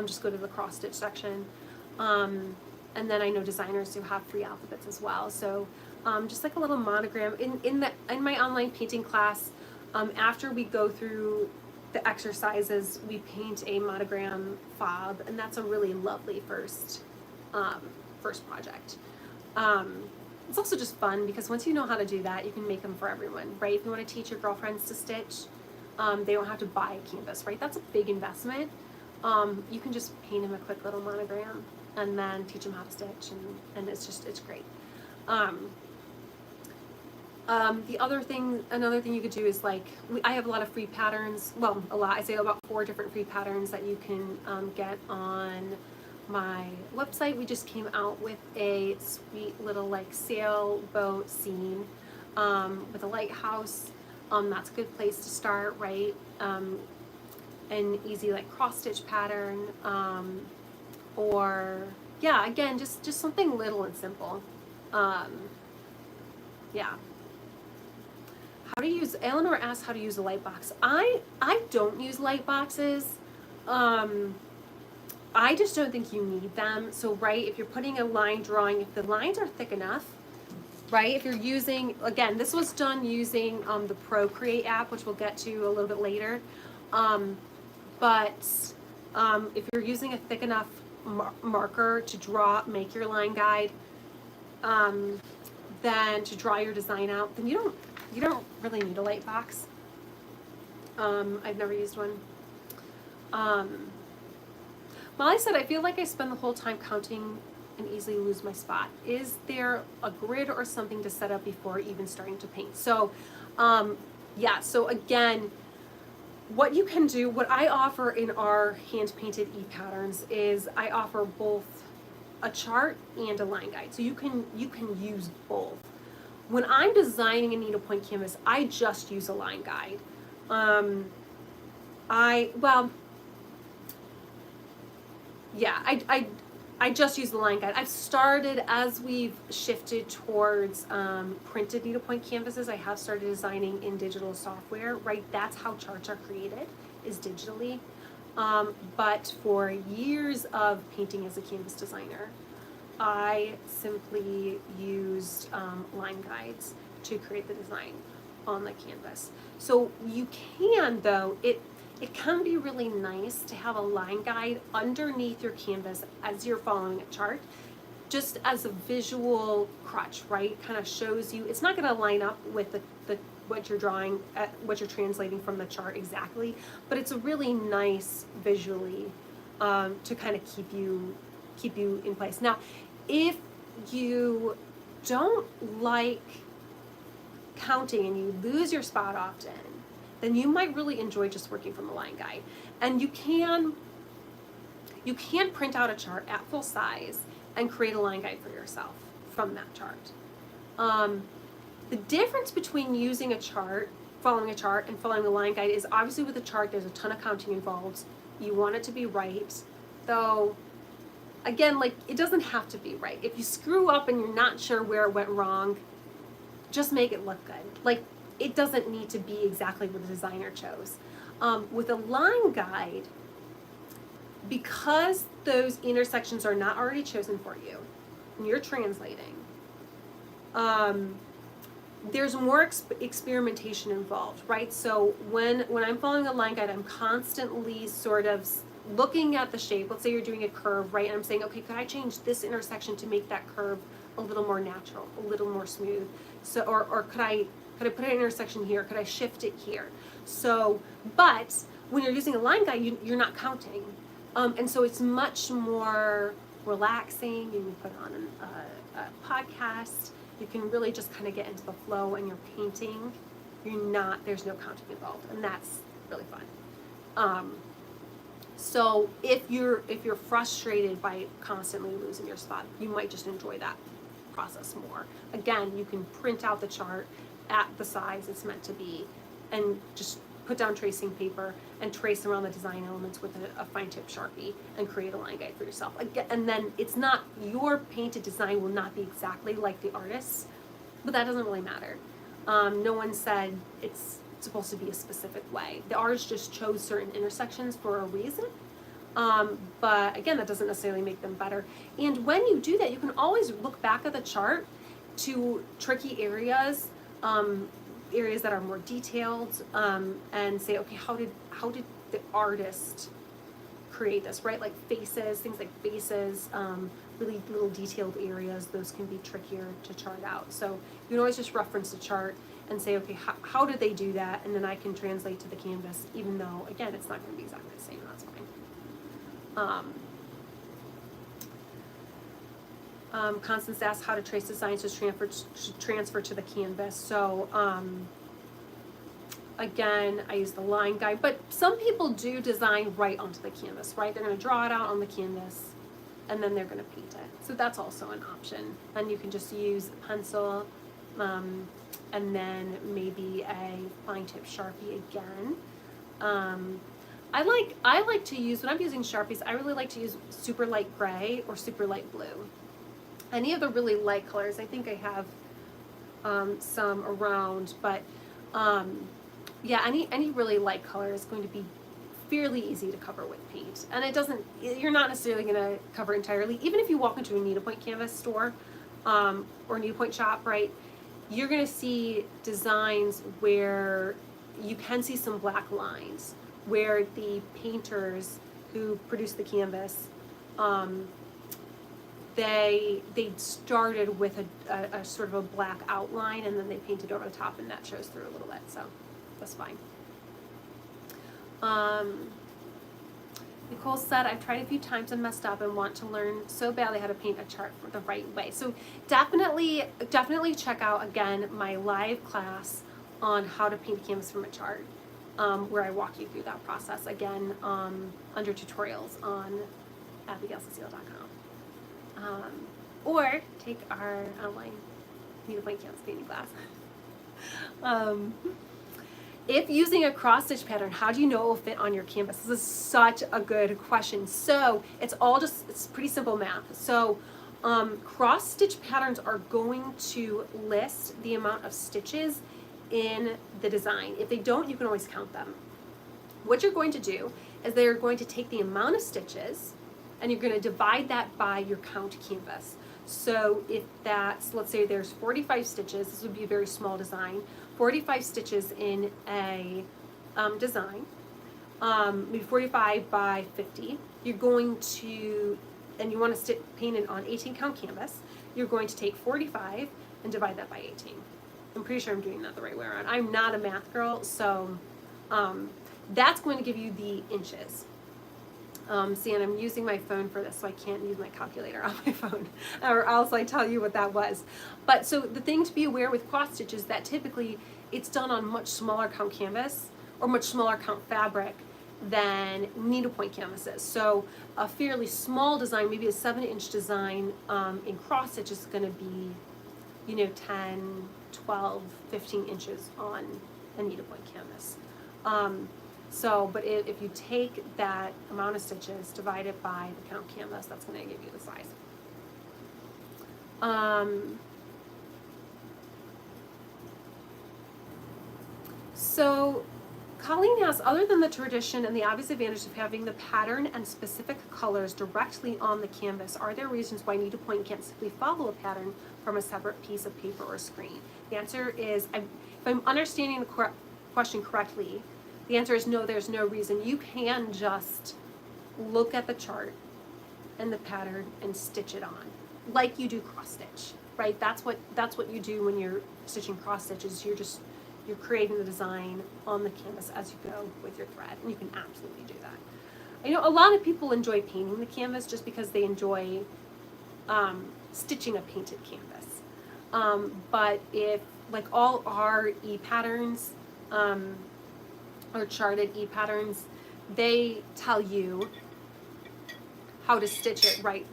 Just go to the cross stitch section. And then I know designers who have free alphabets as well. So just like a little monogram. In my online painting class, after we go through the exercises, we paint a monogram fob, and that's a really lovely first project. It's also just fun because once you know how to do that, you can make them for everyone, right? If you want to teach your girlfriends to stitch, they don't have to buy a canvas, right? That's a big investment. You can just paint them a quick little monogram and then teach them how to stitch, and it's great. Another thing you could do is like, I have a lot of free patterns, well, a lot, I say about 4 different free patterns that you can get on my website. We just came out with a sweet little like sailboat scene with a lighthouse. That's a good place to start, right? An easy like cross stitch pattern, or yeah, again, just something little and simple. Yeah. How to use, Eleanor asked how to use a light box. I don't use light boxes. I just don't think you need them. So, right, if you're putting a line drawing, if the lines are thick enough, right, if you're using, again, this was done using the Procreate app, which we'll get to a little bit later. But if you're using a thick enough marker to make your line guide, then to draw your design out, then you don't really need a light box. I've never used one. Well, I said I feel like I spend the whole time counting and easily lose my spot. Is there a grid or something to set up before even starting to paint? So, yeah, so again, what you can do, what I offer in our hand-painted e-patterns is I offer both a chart and a line guide. So you can use both. When I'm designing a needlepoint canvas, I just use a line guide. I just use the line guide. I've started, as we've shifted towards printed needlepoint canvases, I have started designing in digital software, right? That's how charts are created, is digitally. But for years of painting as a canvas designer, I simply used line guides to create the design on the canvas. So you can, though, it can be really nice to have a line guide underneath your canvas as you're following a chart, just as a visual crutch, right? Kind of shows you, it's not going to line up with the what you're drawing, what you're translating from the chart exactly, but it's a really nice visually to kind of keep you in place. Now, if you don't like counting and you lose your spot often, then you might really enjoy just working from the line guide. And you can print out a chart at full size and create a line guide for yourself from that chart. The difference between using a chart, following a chart, and following a line guide is obviously with a chart there's a ton of counting involved. You want it to be right, though again, like, it doesn't have to be right. If you screw up and you're not sure where it went wrong, just make it look good. Like, it doesn't need to be exactly what the designer chose. With a line guide, because those intersections are not already chosen for you, and you're translating, there's more experimentation involved, right? So when I'm following a line guide, I'm constantly sort of looking at the shape. Let's say you're doing a curve, right? And I'm saying, okay, could I change this intersection to make that curve a little more natural, a little more smooth? So, or could I put an intersection here? Could I shift it here? So, but when you're using a line guide, you're not counting. And so it's much more relaxing. You can put on a podcast. You can really just kind of get into the flow and you're painting. There's no counting involved, and that's really fun. So if you're frustrated by constantly losing your spot, you might just enjoy that process more. Again, you can print out the chart at the size it's meant to be and just put down tracing paper and trace around the design elements with a fine tip Sharpie and create a line guide for yourself. Again, and then it's not, your painted design will not be exactly like the artist's, but that doesn't really matter. No one said it's supposed to be a specific way. The artist just chose certain intersections for a reason. But again, that doesn't necessarily make them better. And when you do that, you can always look back at the chart to tricky areas, areas that are more detailed, and say, okay, how did the artist create this, right? Like faces, things like faces, really little detailed areas, those can be trickier to chart out. So you can always just reference the chart and say, okay, how did they do that? And then I can translate to the canvas, even though, again, it's not going to be exactly the same, that's fine. Constance asked how to trace designs to transfer to the canvas. So, again, I use the line guide, but some people do design right onto the canvas, right? They're going to draw it out on the canvas, and then they're going to paint it. So that's also an option. And you can just use a pencil, and then maybe a fine tip Sharpie again. I like to use, when I'm using Sharpies, I really like to use super light gray or super light blue. Any of the really light colors, I think I have some around, but yeah, any really light color is going to be fairly easy to cover with paint. And you're not necessarily gonna cover entirely. Even if you walk into a needlepoint canvas store, or needlepoint shop, right, you're gonna see designs where you can see some black lines, where the painters who produce the canvas, they started with a sort of a black outline, and then they painted over the top, and that shows through a little bit, so that's fine. Nicole said, I've tried a few times and messed up and want to learn so badly how to paint a chart the right way. So definitely check out, again, my live class on how to paint a canvas from a chart, where I walk you through that process, again, under tutorials on abigailcecile.com. Or take our online needlepoint canvas painting class. If using a cross stitch pattern, how do you know it will fit on your canvas? This is such a good question. So it's pretty simple math. So cross stitch patterns are going to list the amount of stitches in the design. If they don't, you can always count them. What you're going to do is they're going to take the amount of stitches and you're going to divide that by your count canvas. So if that's, let's say there's 45 stitches, this would be a very small design, 45 stitches in a design, maybe 45 by 50, you're going to, and you want to paint it on 18 count canvas, you're going to take 45 and divide that by 18. I'm pretty sure I'm doing that the right way around. I'm not a math girl, so that's going to give you the inches. See, and I'm using my phone for this, so I can't use my calculator on my phone, or else I tell you what that was. But so the thing to be aware with cross stitch is that typically it's done on much smaller count canvas or much smaller count fabric than needlepoint canvases. So a fairly small design, maybe a 7-inch design in cross stitch is going to be, 10, 12, 15 inches on a needlepoint canvas. But if you take that amount of stitches, divide it by the count canvas, that's going to give you the size. So Colleen asks, other than the tradition and the obvious advantage of having the pattern and specific colors directly on the canvas, are there reasons why needlepoint can't simply follow a pattern from a separate piece of paper or screen? The answer is, if I'm understanding the question correctly, the answer is no, there's no reason. You can just look at the chart and the pattern and stitch it on, like you do cross stitch, right? That's what you do when you're stitching cross stitches. You're creating the design on the canvas as you go with your thread, and you can absolutely do that. I know a lot of people enjoy painting the canvas just because they enjoy stitching a painted canvas. But if, like all our e-patterns, or charted e-patterns, they tell you how to stitch it right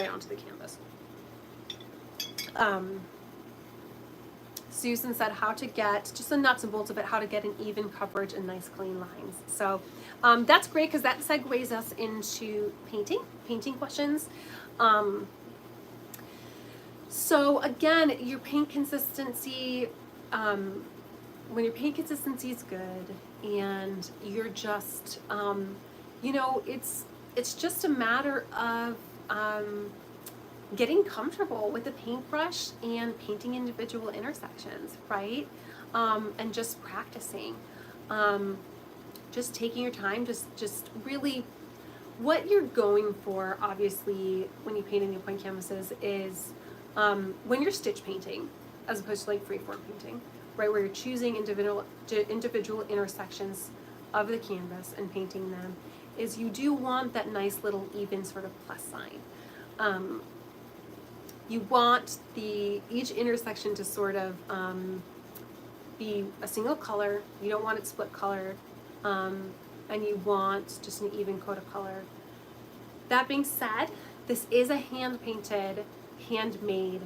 onto the canvas. Susan said how to get, just the nuts and bolts of it, how to get an even coverage and nice clean lines. So that's great because that segues us into painting questions. So again, your paint consistency, when your paint consistency is good and you're just, it's just a matter of getting comfortable with the paintbrush and painting individual intersections, right? And just practicing, just taking your time, just really what you're going for, obviously, when you paint needlepoint canvases is when you're stitch painting, as opposed to like freeform painting, right, where you're choosing individual intersections of the canvas and painting them, is you do want that nice little even sort of plus sign. You want each intersection to sort of be a single color. You don't want it split color, and you want just an even coat of color. That being said, this is a hand-painted, handmade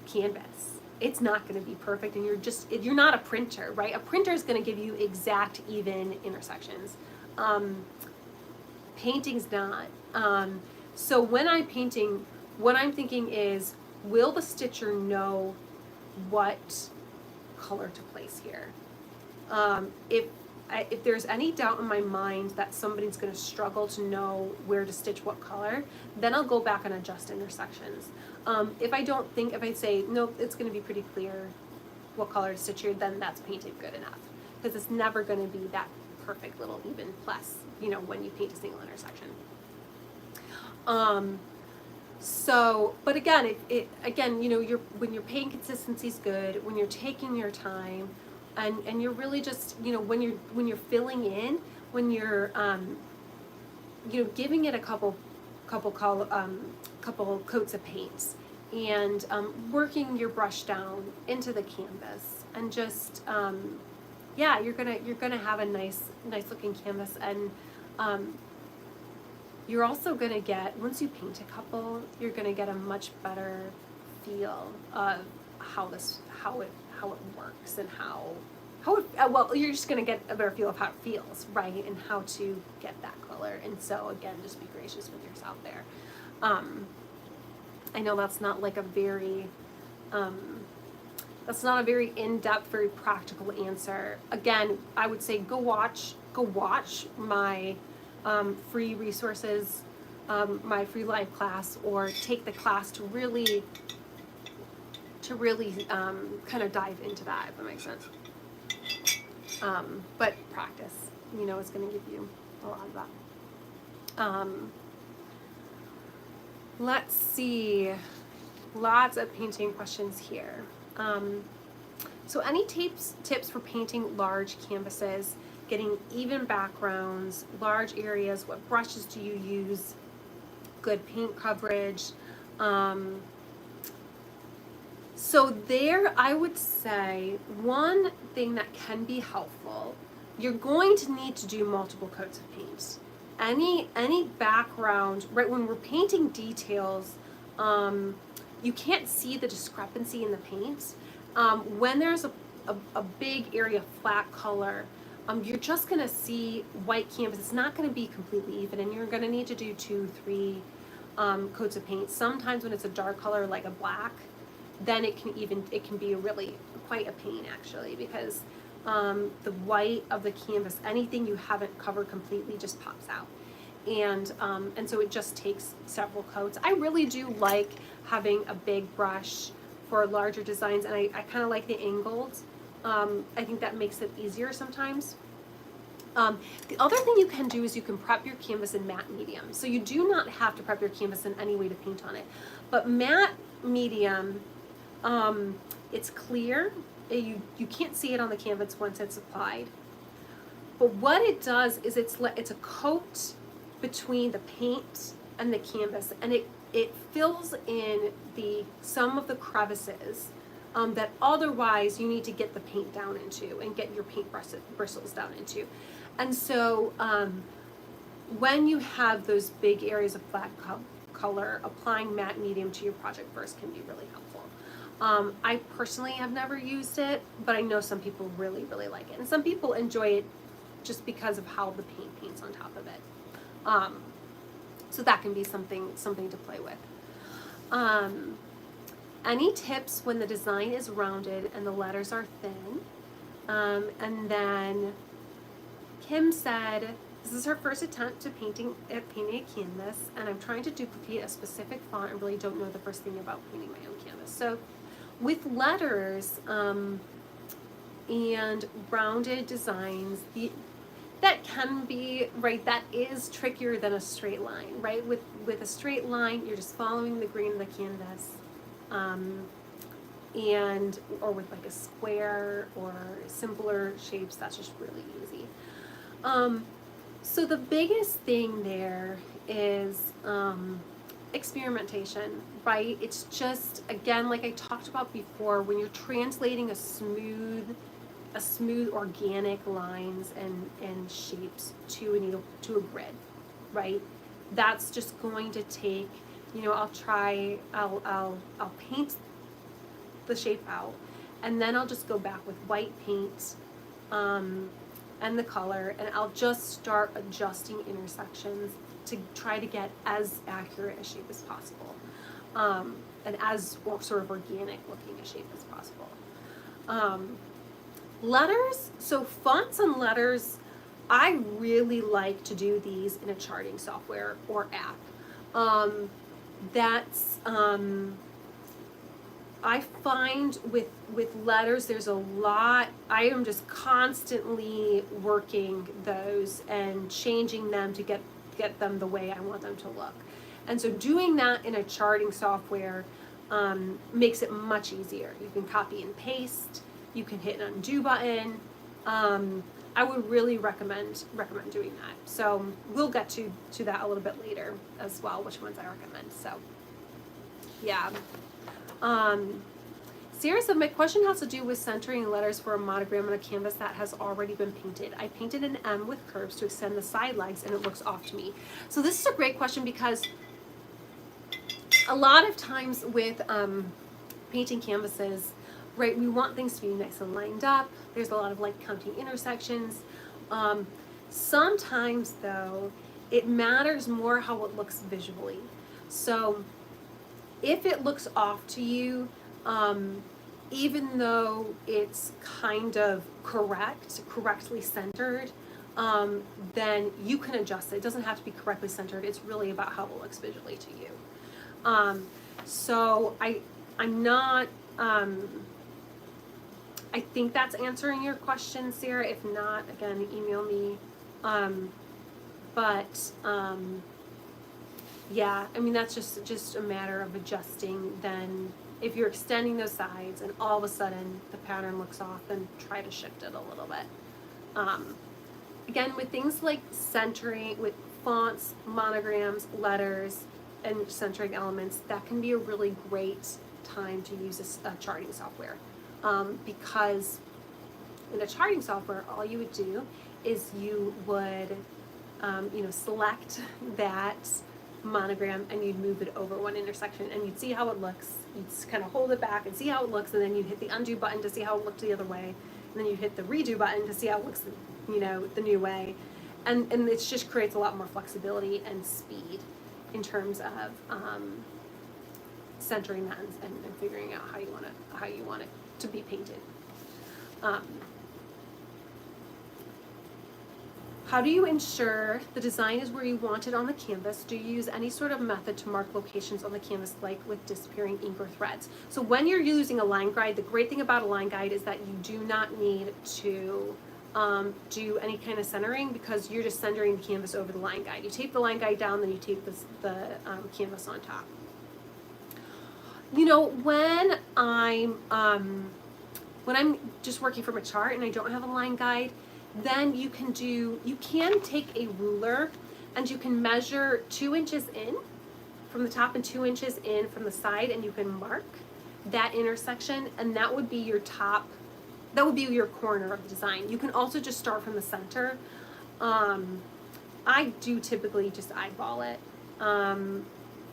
canvas. It's not going to be perfect, and you're not a printer, right? A printer is going to give you exact even intersections. Painting's not. So when I'm painting, what I'm thinking is, will the stitcher know what color to place here? if there's any doubt in my mind that somebody's going to struggle to know where to stitch what color, then I'll go back and adjust intersections. If I say, nope, it's going to be pretty clear what color to stitch here, then that's painted good enough. Because it's never going to be that perfect little even plus, you know, when you paint a single intersection. So, but again, again, you know, when your paint consistency is good, when you're taking your time, and you're really just, you know, when you're filling in, when you're, you know, giving it a couple coats of paints, and working your brush down into the canvas, and just, yeah, you're gonna have a nice looking canvas, and you're also gonna get, once you paint a couple, you're gonna get a much better feel of how it works, and how it, well, you're just gonna get a better feel of how it feels, right, and how to get that color. And so again, just be gracious with yourself there. I know that's not like a very in-depth, very practical answer. Again, I would say go watch my free resources, my free live class, or take the class to really kind of dive into that, if that makes sense. But practice, you know, is going to give you a lot of that. Let's see, lots of painting questions here. So any tips for painting large canvases, getting even backgrounds, large areas, what brushes do you use, good paint coverage? So there, I would say one thing that can be helpful, you're going to need to do multiple coats of paint. Any background, right, when we're painting details, you can't see the discrepancy in the paint. When there's a big area of flat color, you're just gonna see white canvas. It's not gonna be completely even, and you're gonna need to do 2-3 coats of paint. Sometimes when it's a dark color like a black, then it can be really quite a pain, actually, because the white of the canvas, anything you haven't covered completely, just pops out. And so it just takes several coats. I really do like having a big brush for larger designs, and I kind of like the angled. I think that makes it easier sometimes. The other thing you can do is you can prep your canvas in matte medium. So you do not have to prep your canvas in any way to paint on it. But matte medium, it's clear. You can't see it on the canvas once it's applied. But what it does is it's a coat between the paint and the canvas, and it fills in some of the crevices that otherwise you need to get the paint down into and get your paint bristles down into. And so when you have those big areas of flat color, applying matte medium to your project first can be really helpful. I personally have never used it, but I know some people really, really like it. And some people enjoy it just because of how the paint paints on top of it. So that can be something to play with. Any tips when the design is rounded and the letters are thin? And then Kim said, this is her first attempt at painting a canvas, and I'm trying to duplicate a specific font and really don't know the first thing about painting my own canvas. So with letters and rounded designs, that can be, right, that is trickier than a straight line, right? With a straight line, you're just following the grain of the canvas, or with like a square or simpler shapes, that's just really easy. So the biggest thing there is experimentation, right? It's just, again, like I talked about before, when you're translating a smooth organic lines and shapes to a grid, right? That's just going to take, you know, I'll paint the shape out, and then I'll just go back with white paint and the color, and I'll just start adjusting intersections to try to get as accurate a shape as possible, and as sort of organic looking a shape as possible. Letters, so fonts and letters, I really like to do these in a charting software or app. That's I find with letters there's a lot. I am just constantly working those and changing them to get them the way I want them to look. And so doing that in a charting software makes it much easier. You can copy and paste. You can hit an undo button. I would really recommend doing that. So we'll get to that a little bit later as well, which ones I recommend. So yeah. Sarah said, my question has to do with centering letters for a monogram on a canvas that has already been painted. I painted an M with curves to extend the side legs and it looks off to me. So this is a great question because a lot of times with painting canvases, right, we want things to be nice and lined up. There's a lot of like counting intersections. Sometimes though, it matters more how it looks visually. So if it looks off to you, even though it's kind of correctly centered, then you can adjust it. It doesn't have to be correctly centered. It's really about how it looks visually to you. So I'm not, I think that's answering your question, Sarah. If not, again, email me. Yeah, I mean, that's just a matter of adjusting. Then if you're extending those sides and all of a sudden the pattern looks off, then try to shift it a little bit. Again, with things like centering, with fonts, monograms, letters, and centering elements, that can be a really great time to use a charting software. Because in a charting software, all you would do is you would, select that monogram and you'd move it over one intersection and you'd see how it looks. You'd kind of hold it back and see how it looks, and then you'd hit the undo button to see how it looked the other way, and then you hit the redo button to see how it looks, the new way. And it just creates a lot more flexibility and speed in terms of centering that and figuring out how you want it to be painted. How do you ensure the design is where you want it on the canvas? Do you use any sort of method to mark locations on the canvas, like with disappearing ink or threads? So when you're using a line guide, the great thing about a line guide is that you do not need to do any kind of centering, because you're just centering the canvas over the line guide. You tape the line guide down, then you tape the canvas on top. When I'm just working from a chart and I don't have a line guide, then you can take a ruler and you can measure 2 inches in from the top and 2 inches in from the side, and you can mark that intersection, and that would be your corner of the design. You can also just start from the center. I do typically just eyeball it,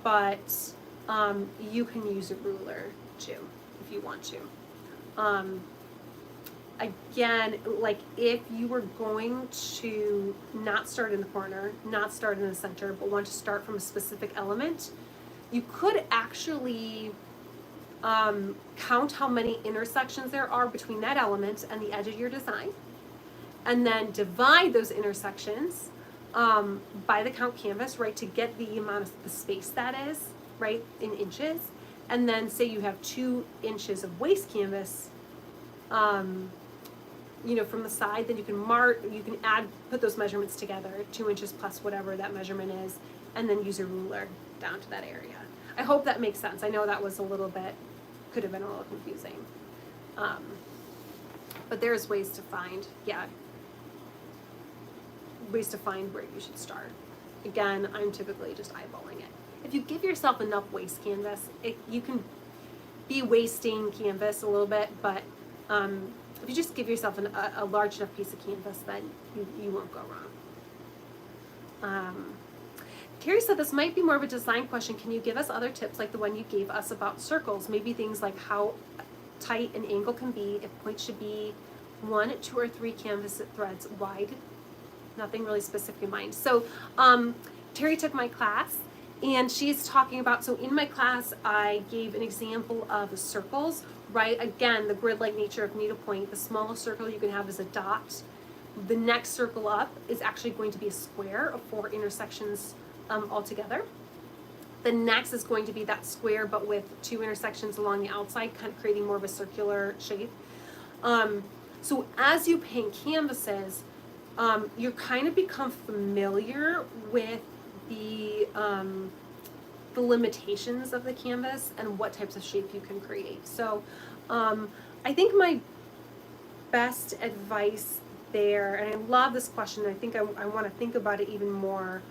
but you can use a ruler too if you want to. Again, like if you were going to not start in the corner, not start in the center, but want to start from a specific element, you could actually count how many intersections there are between that element and the edge of your design, and then divide those intersections by the count canvas, right, to get the amount of the space that is, right, in inches, and then say you have 2 inches of waste canvas, from the side, then you can put those measurements together, 2 inches plus whatever that measurement is, and then use a ruler down to that area. I hope that makes sense. I know that was could have been a little confusing. But there's ways to find where you should start. Again, I'm typically just eyeballing it. If you give yourself enough waste canvas, you can be wasting canvas a little bit, but if you just give yourself a large enough piece of canvas, then you won't go wrong. Terry said this might be more of a design question. Can you give us other tips like the one you gave us about circles? Maybe things like how tight an angle can be, if points should be 1, 2, or 3 canvas threads wide. Nothing really specific in mind. So Terry took my class, and she's talking about, so in my class I gave an example of circles right? Again, the grid-like nature of needlepoint, the smallest circle you can have is a dot. The next circle up is actually going to be a square of 4 intersections altogether. The next is going to be that square, but with 2 intersections along the outside, kind of creating more of a circular shape. So as you paint canvases, you kind of become familiar with the limitations of the canvas and what types of shape you can create. So I think my best advice there, and I love this question, I think I want to think about it even more,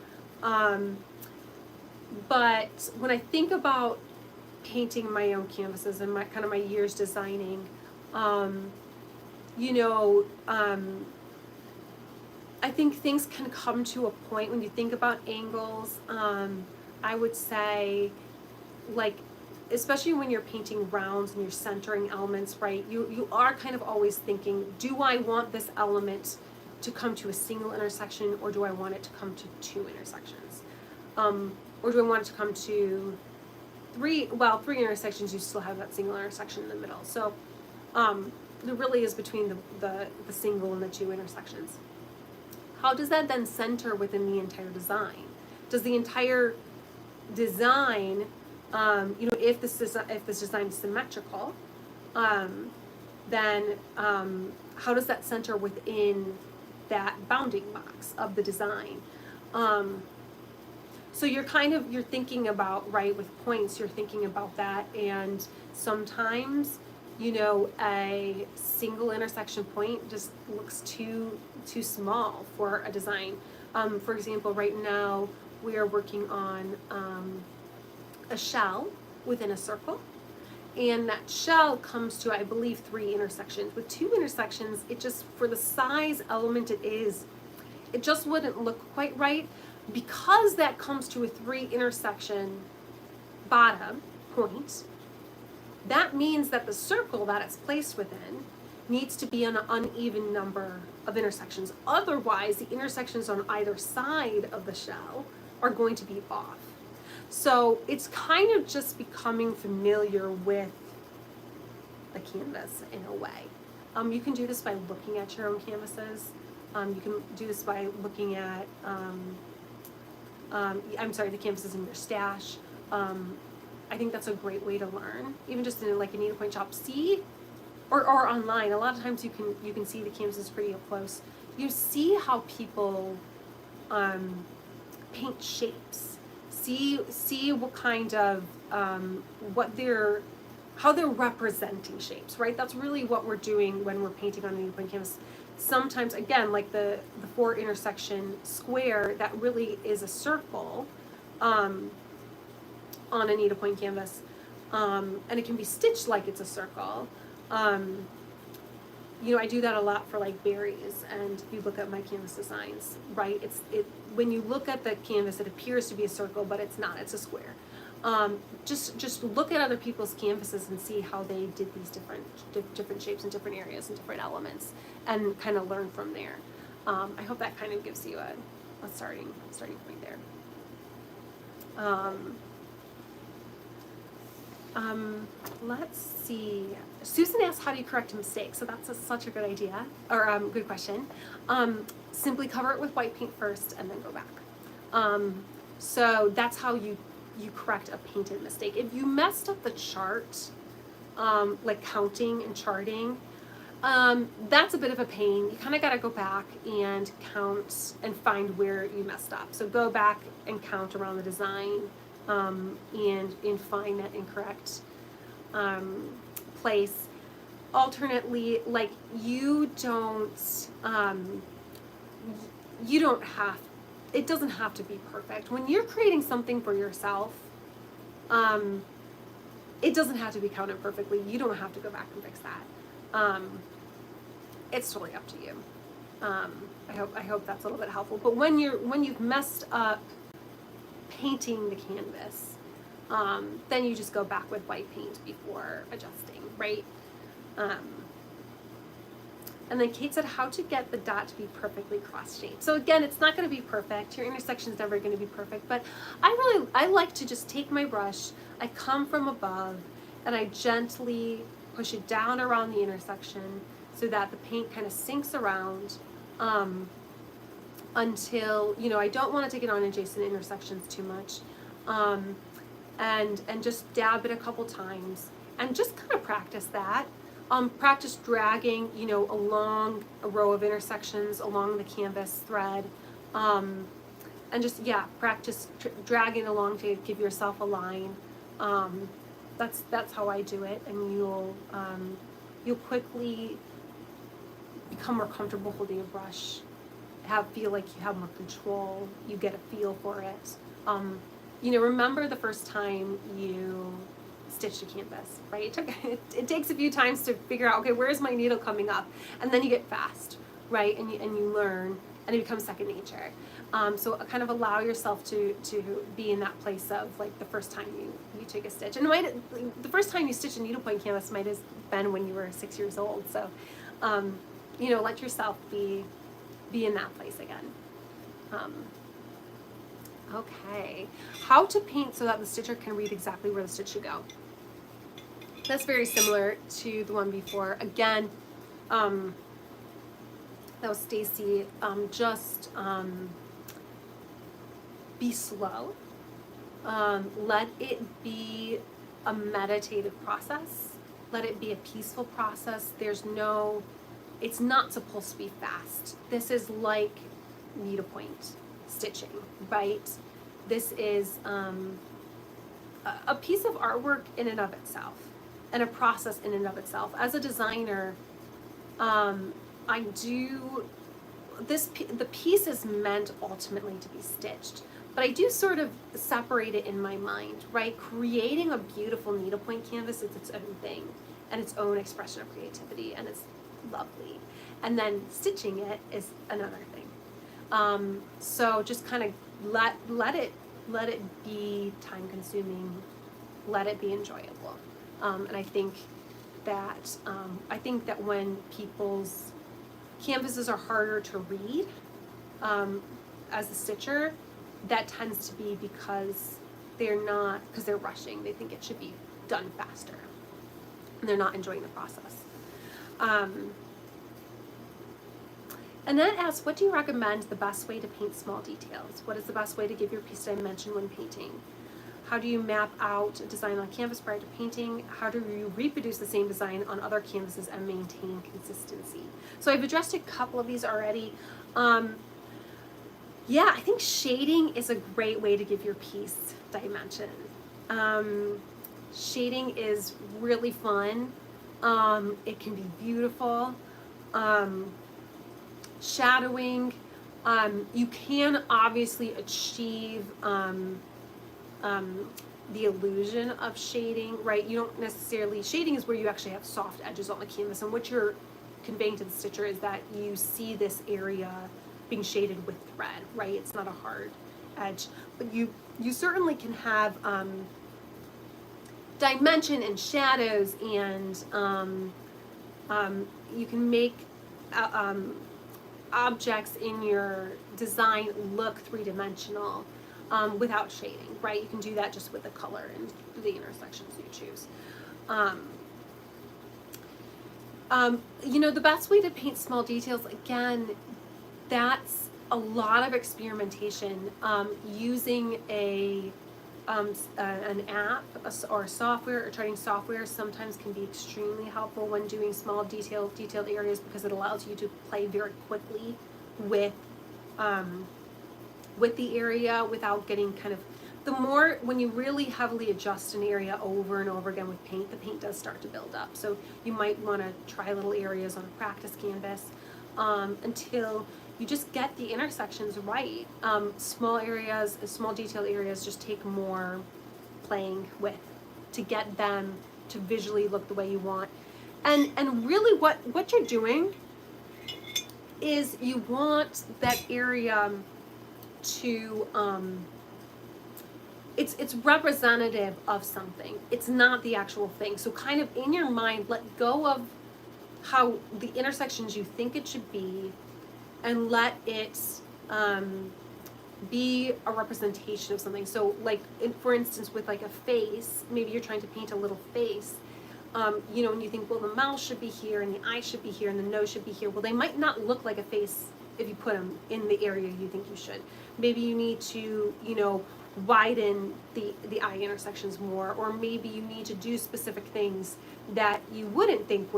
but when I think about painting my own canvases and my kind of my years designing, you know, I think things can come to a point when you think about angles. I would say, like, especially when you're painting rounds and you're centering elements, right? You are kind of always thinking, do I want this element to come to a single intersection, or do I want it to come to 2 intersections? Or do I want it to come to 3 intersections, you still have that single intersection in the middle. So there really is between the single and the 2 intersections. How does that then center within the entire design? Does the entire design, you know, if this design is symmetrical, then how does that center within that bounding box of the design? So you're thinking about, right, with points, you're thinking about that, and sometimes, you know, a single intersection point just looks too small for a design. For example, right now we are working on a shell within a circle, and that shell comes to, I believe, 3 intersections. With 2 intersections, it just, for the size element it is, it just wouldn't look quite right. Because that comes to a 3 intersection bottom point, that means that the circle that it's placed within needs to be an uneven number of intersections. Otherwise, the intersections on either side of the shell are going to be off. So it's kind of just becoming familiar with the canvas in a way. You can do this by looking at your own canvases. You can do this by looking at, the canvases in your stash. I think that's a great way to learn, even just in like a needlepoint shop. See, or online. A lot of times you can see the canvases pretty up close. You see how people paint shapes. See what kind of how they're representing shapes, right? That's really what we're doing when we're painting on a needlepoint canvas. Sometimes, again, like the 4 intersection square, that really is a circle on a needlepoint canvas, and it can be stitched like it's a circle. You know, I do that a lot for like berries, and if you look at my canvas designs, right, when you look at the canvas, it appears to be a circle, but it's not, it's a square. Just look at other people's canvases and see how they did these different shapes in different areas and different elements, and kind of learn from there. I hope that kind of gives you a starting point there. Let's see. Susan asked, how do you correct a mistake? So that's such a good idea, or good question. Simply cover it with white paint first and then go back. So that's how you correct a painted mistake. If you messed up the chart, like counting and charting, that's a bit of a pain. You kind of got to go back and count and find where you messed up. So go back and count around the design, and find that incorrect place. Alternately, like you don't have, it doesn't have to be perfect. When you're creating something for yourself, it doesn't have to be counted perfectly. You don't have to go back and fix that. It's totally up to you. I hope that's a little bit helpful. But when you've messed up painting the canvas, then you just go back with white paint before adjusting, right? And then Kate said, how to get the dot to be perfectly cross-shaped. So again, it's not going to be perfect. Your intersection's never going to be perfect, but I like to just take my brush, I come from above, and I gently push it down around the intersection so that the paint kind of sinks around until, you know, I don't want to take it on adjacent intersections too much. And just dab it a couple times and just kind of practice that. Practice dragging, you know, along a row of intersections along the canvas thread. And just, yeah, practice dragging along to give yourself a line. That's how I do it, and you'll quickly become more comfortable holding a brush, feel like you have more control, you get a feel for it. You know, remember the first time you stitched a canvas, right? It takes a few times to figure out, okay, where's my needle coming up? And then you get fast, right? And you learn, and it becomes second nature. So kind of allow yourself to be in that place of like the first time you take a stitch. And the first time you stitch a needlepoint canvas might have been when you were 6 years old. So, you know, let yourself be in that place again. Okay, how to paint so that the stitcher can read exactly where the stitch should go. That's very similar to the one before. Again, that was Stacy. Just be slow. Let it be a meditative process. Let it be a peaceful process. It's not supposed to be fast. This is like needlepoint stitching, right? This is a piece of artwork in and of itself, and a process in and of itself. As a designer, the piece is meant ultimately to be stitched, but I do sort of separate it in my mind, right? Creating a beautiful needlepoint canvas is its own thing and its own expression of creativity, and it's lovely. And then stitching it is another thing. So just kind of let it be time consuming, let it be enjoyable. And I think that when people's canvases are harder to read as a stitcher, that tends to be because they're rushing. They think it should be done faster, and they're not enjoying the process. Annette asks, what do you recommend the best way to paint small details? What is the best way to give your piece dimension when painting? How do you map out a design on canvas prior to painting? How do you reproduce the same design on other canvases and maintain consistency? So I've addressed a couple of these already. Yeah, I think shading is a great way to give your piece dimension. Shading is really fun. It can be beautiful. Shadowing, you can obviously achieve the illusion of shading, right? You don't necessarily, shading is where you actually have soft edges on the canvas, and what you're conveying to the stitcher is that you see this area being shaded with thread, right? It's not a hard edge, but you certainly can have dimension and shadows, and you can make objects in your design look three-dimensional without shading, right? You can do that just with the color and the intersections you choose. You know, the best way to paint small details, again, that's a lot of experimentation. Using an app or software, or charting software sometimes can be extremely helpful when doing small detailed areas, because it allows you to play very quickly with the area without getting kind of, when you really heavily adjust an area over and over again with paint, the paint does start to build up. So you might want to try little areas on a practice canvas until you just get the intersections right. Small areas, small detail areas just take more playing with to get them to visually look the way you want. And really what you're doing is you want that area to, it's representative of something. It's not the actual thing. So kind of in your mind, let go of how the intersections you think it should be, and let it be a representation of something. So like, for instance, with like a face, maybe you're trying to paint a little face. You know, and you think, well, the mouth should be here, and the eye should be here, and the nose should be here. Well, they might not look like a face if you put them in the area you think you should. Maybe you need to, you know, widen the eye intersections more, or maybe you need to do specific things that you wouldn't think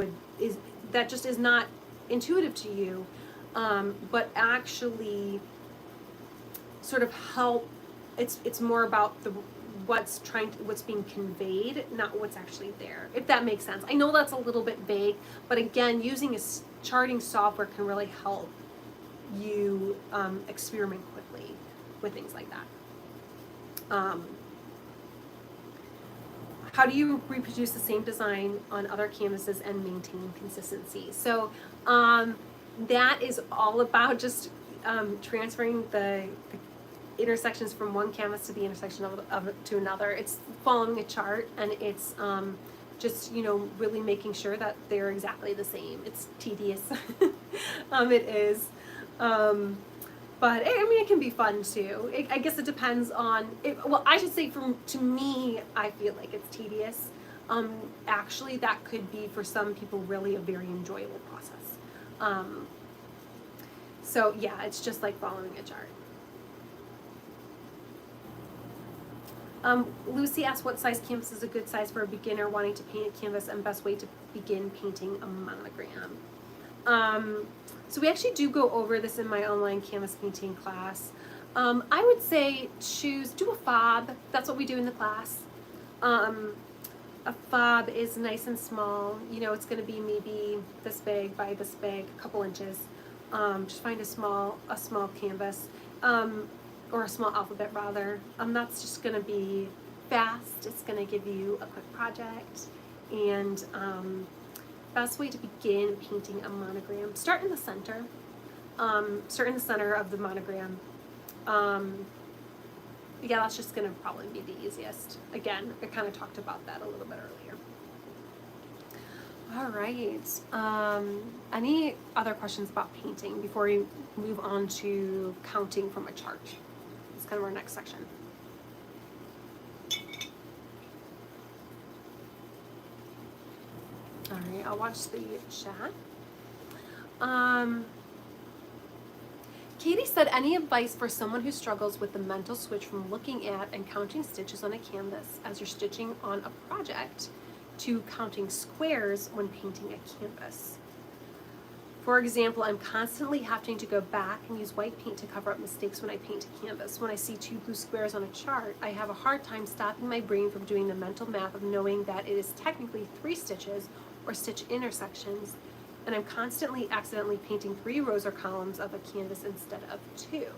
that just is not intuitive to you, but actually sort of help. It's more about what's being conveyed, not what's actually there, if that makes sense. I know that's a little bit vague, but again, using a charting software can really help you experiment quickly with things like that. How do you reproduce the same design on other canvases and maintain consistency? So that is all about just transferring the intersections from one canvas to the intersection to another. It's following a chart, and it's just, you know, really making sure that they're exactly the same. It's tedious. It is. But I mean, it can be fun too. I guess it depends on well, I should say, to me, I feel like it's tedious. Actually, that could be for some people really a very enjoyable process. So yeah, it's just like following a chart. Lucy asked, what size canvas is a good size for a beginner wanting to paint a canvas, and best way to begin painting a monogram? So we actually do go over this in my online canvas painting class. I would say do a fob. That's what we do in the class. A fob is nice and small. You know, it's going to be maybe this big by this big, a couple inches. Just find a small canvas, or a small alphabet rather. That's just going to be fast. It's going to give you a quick project, and best way to begin painting a monogram: start in the center. Start in the center of the monogram. Yeah, that's just going to probably be the easiest. Again, I kind of talked about that a little bit earlier. All right. Any other questions about painting before we move on to counting from a chart? It's kind of our next section. All right, I'll watch the chat. Katie said, any advice for someone who struggles with the mental switch from looking at and counting stitches on a canvas as you're stitching on a project to counting squares when painting a canvas? For example, I'm constantly having to go back and use white paint to cover up mistakes when I paint a canvas. When I see 2 blue squares on a chart, I have a hard time stopping my brain from doing the mental math of knowing that it is technically 3 stitches or stitch intersections, and I'm constantly accidentally painting 3 rows or columns of a canvas instead of 2.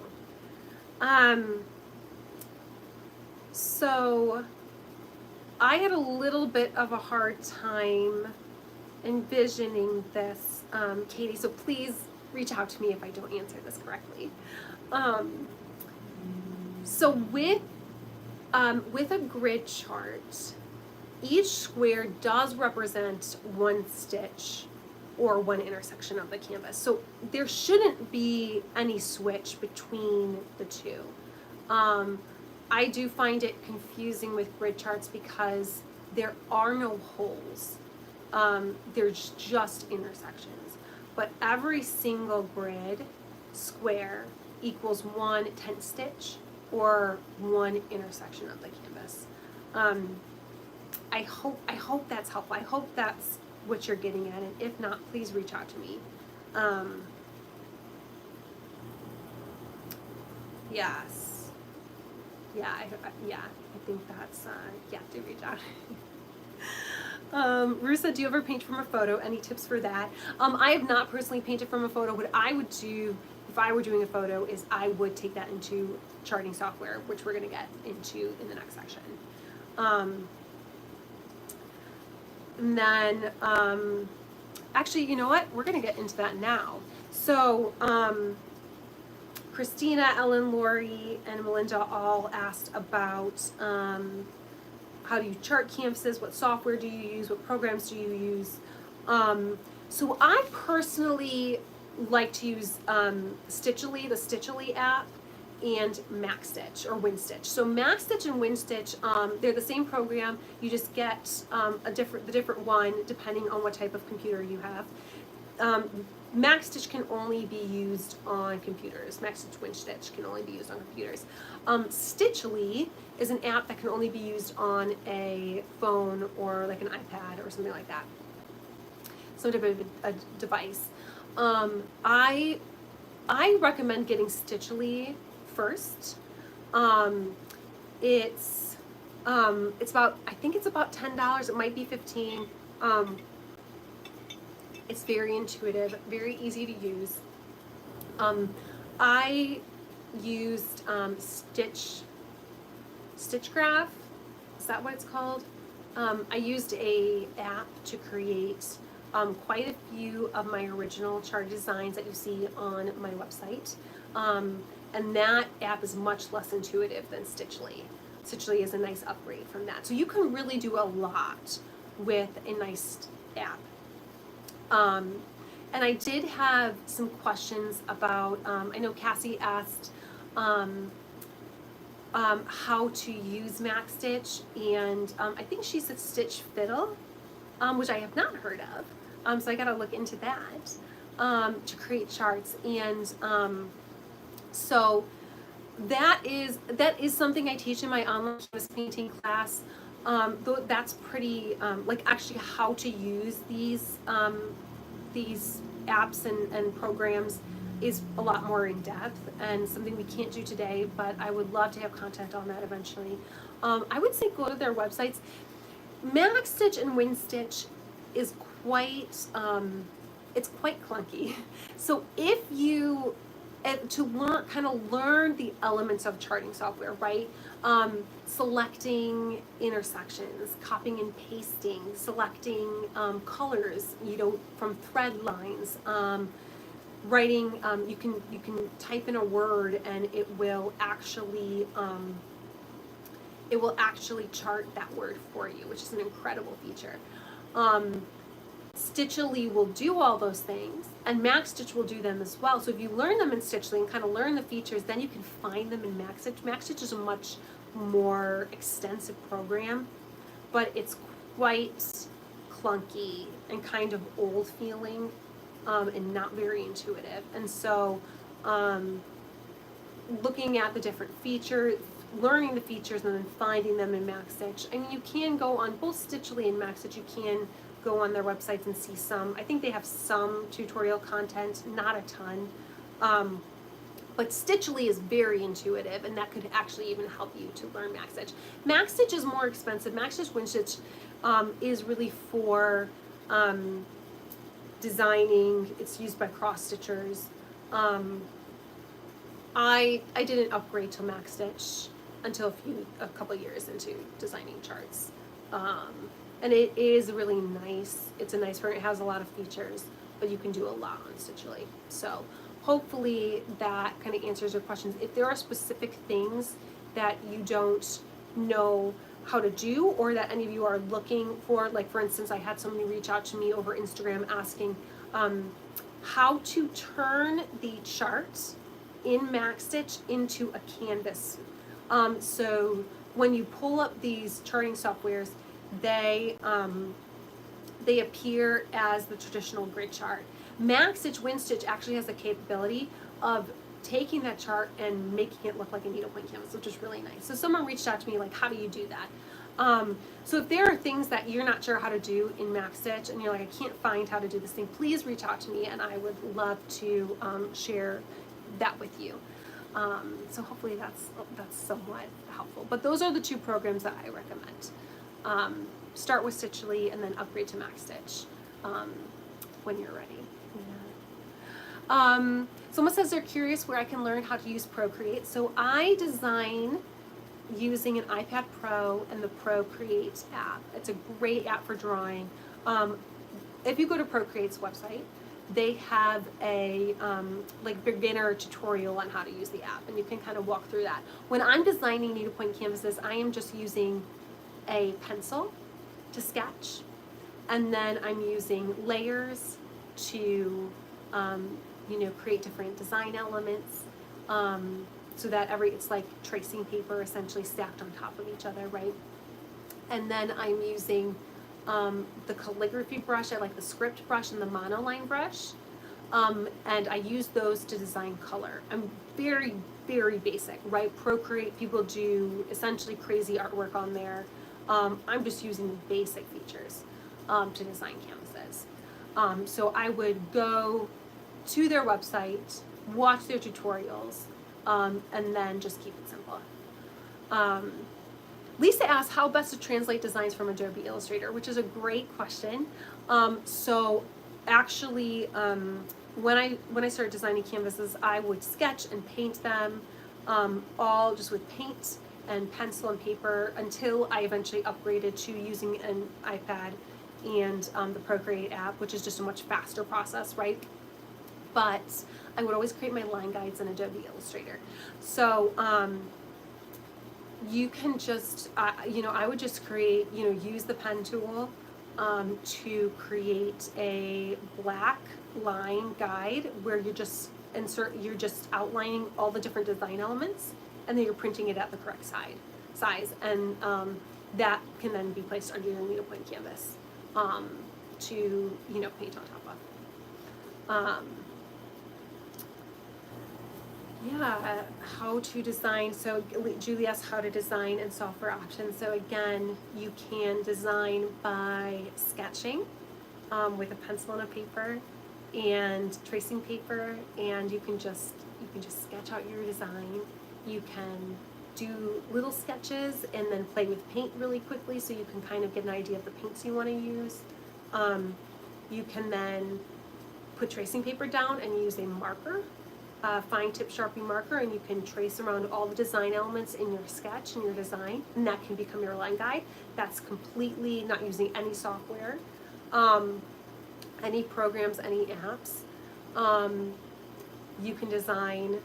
So I had a little bit of a hard time envisioning this, Katie, so please reach out to me if I don't answer this correctly. So with a grid chart, each square does represent 1 stitch or 1 intersection of the canvas. So there shouldn't be any switch between the two. I do find it confusing with grid charts because there are no holes. There's just intersections. But every single grid square equals 1 tent stitch or 1 intersection of the canvas. I hope that's helpful. I hope that's what you're getting at, and if not, please reach out to me. Yes. Yeah, I think that's, do reach out. Rusa, do you ever paint from a photo? Any tips for that? I have not personally painted from a photo. What I would do if I were doing a photo is I would take that into charting software, which we're going to get into in the next section. And then, actually, you know what? We're going to get into that now. So, Christina, Ellen, Lori, and Melinda all asked about how do you chart canvases, what software do you use, what programs do you use. So I personally like to use Stitchly, the Stitchly app, and MaxStitch or WinStitch. So MaxStitch and WinStitch, they're the same program. You just get the different one depending on what type of computer you have. MaxStitch can only be used on computers. MaxStitch, WinStitch can only be used on computers. Stitchly is an app that can only be used on a phone or like an iPad or something like that. Some type of a device. I recommend getting Stitchly first. It's about, I think it's about $10. It might be $15. It's very intuitive, very easy to use. I used Stitchgraph. Is that what it's called? I used a app to create quite a few of my original chart designs that you see on my website. And that app is much less intuitive than Stitchly. Stitchly is a nice upgrade from that. So you can really do a lot with a nice app. And I did have some questions about, I know Cassie asked how to use MaxStitch, and I think she said Stitch Fiddle, which I have not heard of. So I gotta look into that to create charts. And so that is something I teach in my online canvas painting class. Though that's pretty like actually how to use these apps and programs is a lot more in depth and something we can't do today, but I would love to have content on that eventually. I would say go to their websites. MaxStitch and WinStitch is quite it's quite clunky. So if you to learn the elements of charting software, right? Selecting intersections, copying and pasting, selecting colors, from thread lines, writing. You can type in a word and it will actually chart that word for you, which is an incredible feature. Stitchly will do all those things, and MaxStitch will do them as well. So if you learn them in Stitchly and kind of learn the features, then you can find them in MaxStitch. MaxStitch is a much more extensive program, but it's quite clunky and kind of old feeling and not very intuitive. And so looking at the different features, learning the features, and then finding them in MaxStitch. I mean, you can go on both Stitchly and MaxStitch, you can go on their websites and see some. I think they have some tutorial content, not a ton. But Stitchly is very intuitive, and that could actually even help you to learn MaxStitch. MaxStitch is more expensive. MaxStitch, WinStitch is really for designing. It's used by cross stitchers. I didn't upgrade to MaxStitch until a couple years into designing charts. And it is really nice. It's a nice program. It has a lot of features, but you can do a lot on Stitchly. So hopefully that kind of answers your questions. If there are specific things that you don't know how to do, or that any of you are looking for, like for instance, I had somebody reach out to me over Instagram asking how to turn the charts in MaxStitch into a canvas. So when you pull up these charting softwares, they appear as the traditional grid chart. MaxStitch, WinStitch actually has the capability of taking that chart and making it look like a needlepoint canvas, which is really nice. So someone reached out to me like, how do you do that? So if there are things that you're not sure how to do in MaxStitch and you're like, I can't find how to do this thing, please reach out to me and I would love to share that with you. So hopefully that's somewhat helpful. But those are the two programs that I recommend. Start with Stitchly and then upgrade to MaxStitch when you're ready. Yeah. Someone says they're curious where I can learn how to use Procreate. So I design using an iPad Pro and the Procreate app. It's a great app for drawing. If you go to Procreate's website, they have a like beginner tutorial on how to use the app, and you can kind of walk through that. When I'm designing needlepoint canvases, I am just using a pencil to sketch, and then I'm using layers to create different design elements. so that it's like tracing paper essentially stacked on top of each other, right? And then I'm using the calligraphy brush. I like the script brush and the monoline brush. And I use those to design color. I'm very, very basic, right? Procreate, people do essentially crazy artwork on there. I'm just using the basic features to design canvases. So I would go to their website, watch their tutorials, and then just keep it simple. Lisa asked how best to translate designs from Adobe Illustrator, which is a great question. So actually, when I started designing canvases, I would sketch and paint them, all just with paint and pencil and paper, until I eventually upgraded to using an iPad and the Procreate app, which is just a much faster process, right? But I would always create my line guides in Adobe Illustrator. So you can just, I would just create, use the pen tool to create a black line guide where you're just outlining all the different design elements, and then you're printing it at the correct size, and that can then be placed under your needlepoint canvas to paint on top of. Yeah, how to design. So Julie asked how to design and software options. So again, you can design by sketching with a pencil and a paper and tracing paper, and you can just sketch out your design. You can do little sketches and then play with paint really quickly, so you can kind of get an idea of the paints you want to use. You can then put tracing paper down and use a marker, fine tip Sharpie marker, and you can trace around all the design elements in your sketch and your design, and that can become your line guide. That's completely not using any software, any programs, any apps. You can design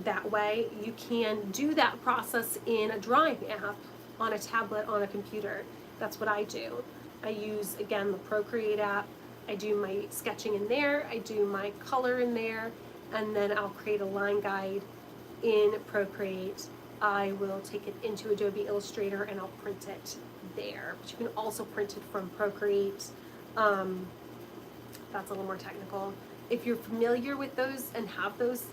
that way. You can do that process in a drawing app, on a tablet, on a computer. That's what I do. I use, again, the Procreate app. I do my sketching in there, I do my color in there, and then I'll create a line guide in Procreate. I will take it into Adobe Illustrator and I'll print it there. But you can also print it from Procreate. That's a little more technical. If you're familiar with those and have those,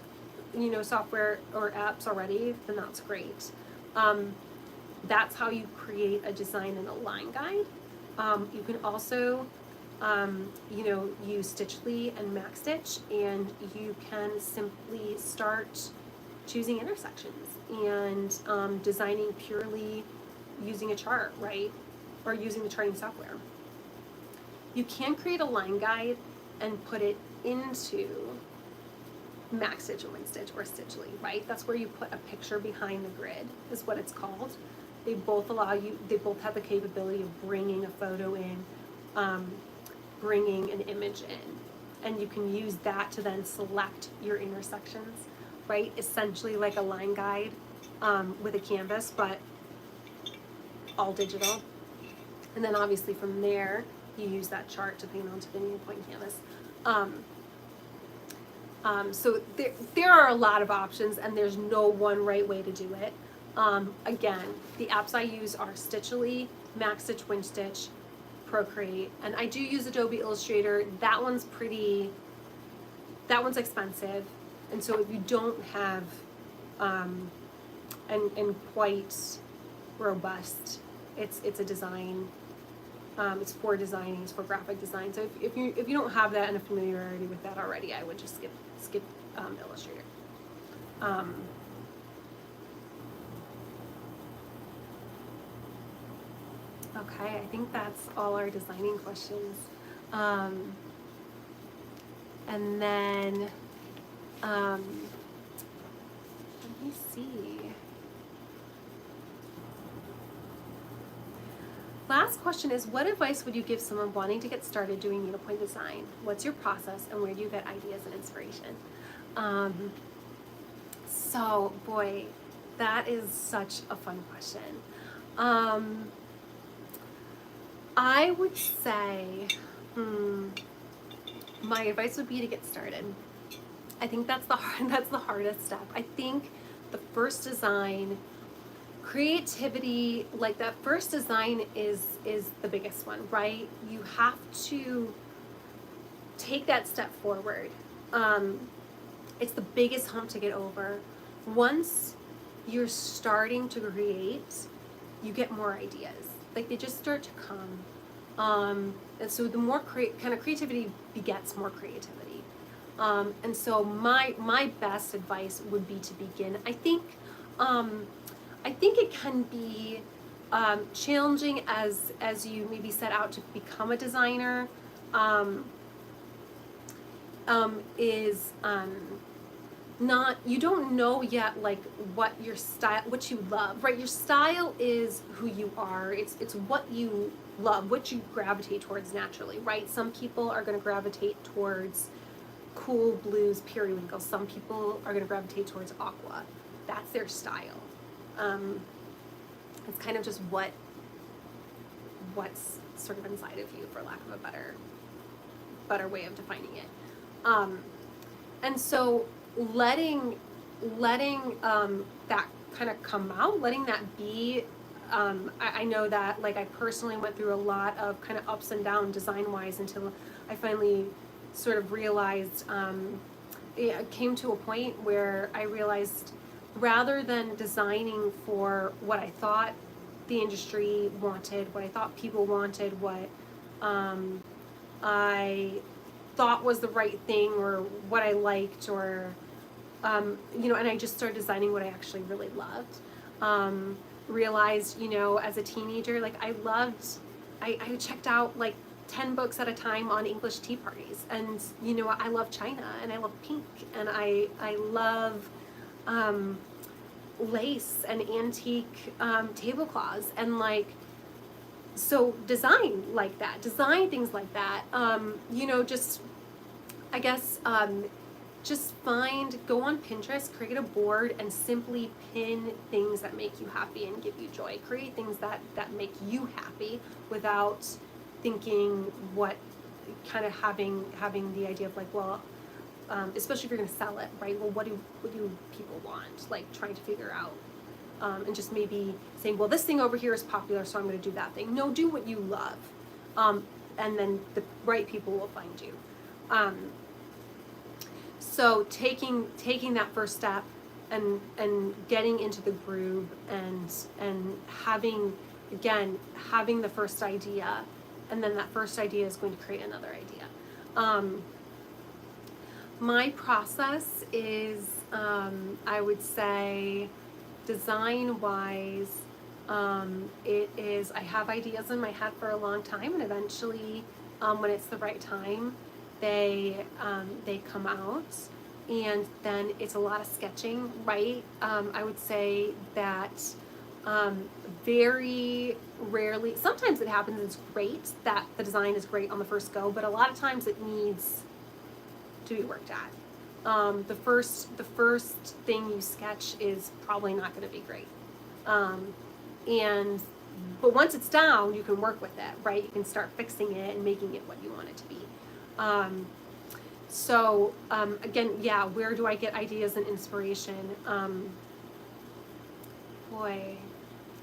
software or apps already, then that's great. That's how you create a design in a line guide. You can also use Stitchly and MacStitch, and you can simply start choosing intersections and designing purely using a chart, right? Or using the charting software. You can create a line guide and put it into MacStitch or WinStitch or Stitchly, right? That's where you put a picture behind the grid, is what it's called. They both have the capability of bringing a photo in, bringing an image in, and you can use that to then select your intersections, right? Essentially like a line guide with a canvas, but all digital. And then obviously from there, you use that chart to paint onto the Needlepoint canvas. So there are a lot of options, and there's no one right way to do it. Again, the apps I use are Stitchly, MacStitch, WinStitch, Procreate, and I do use Adobe Illustrator. That one's expensive, and so if you don't have and quite robust, it's a design. It's for designing, it's for graphic design. So if you don't have that and a familiarity with that already, I would just skip Illustrator. Okay, I think that's all our designing questions. And then let me see. Last question is, what advice would you give someone wanting to get started doing needlepoint design? What's your process, and where do you get ideas and inspiration? So, boy, that is such a fun question. I would say, my advice would be to get started. I think that's the hardest step. I think the first design, creativity, like that first design is the biggest one, right? You have to take that step forward. It's the biggest hump to get over. Once you're starting to create, you get more ideas. Like they just start to come. And so the more kind of creativity begets more creativity. And so my best advice would be to begin. I think it can be challenging as you maybe set out to become a designer. Is not, you don't know yet like what your style, what you love, right? Your style is who you are. It's what you love, what you gravitate towards naturally, right? Some people are going to gravitate towards cool blues, periwinkle. Some people are going to gravitate towards aqua. That's their style. It's kind of just what's sort of inside of you, for lack of a better way of defining it. And so letting that kind of come out, letting that be. I know that like I personally went through a lot of kind of ups and downs design wise until I finally sort of realized, it came to a point where I realized rather than designing for what I thought the industry wanted, what I thought people wanted, what I thought was the right thing or what I liked, or and I just started designing what I actually really loved. Realized, as a teenager, like I checked out like 10 books at a time on English tea parties, and I love China and I love pink and I love lace and antique tablecloths, and like so design things like that. Just I guess just go on Pinterest, create a board, and simply pin things that make you happy and give you joy. Create things that make you happy without thinking what kind of having the idea of like, well, especially if you're going to sell it, right? Well, what do people want? Like trying to figure out, and just maybe saying, well, this thing over here is popular, so I'm going to do that thing. No, do what you love, and then the right people will find you. So taking that first step and getting into the groove and having the first idea, and then that first idea is going to create another idea. My process is, I would say, design-wise, it is, I have ideas in my head for a long time, and eventually, when it's the right time, they come out, and then it's a lot of sketching, right? I would say that very rarely, sometimes it happens, it's great that the design is great on the first go, but a lot of times it needs to be worked at. The first thing you sketch is probably not going to be great, but once it's down, you can work with it, right? You can start fixing it and making it what you want it to be. Again, where do I get ideas and inspiration?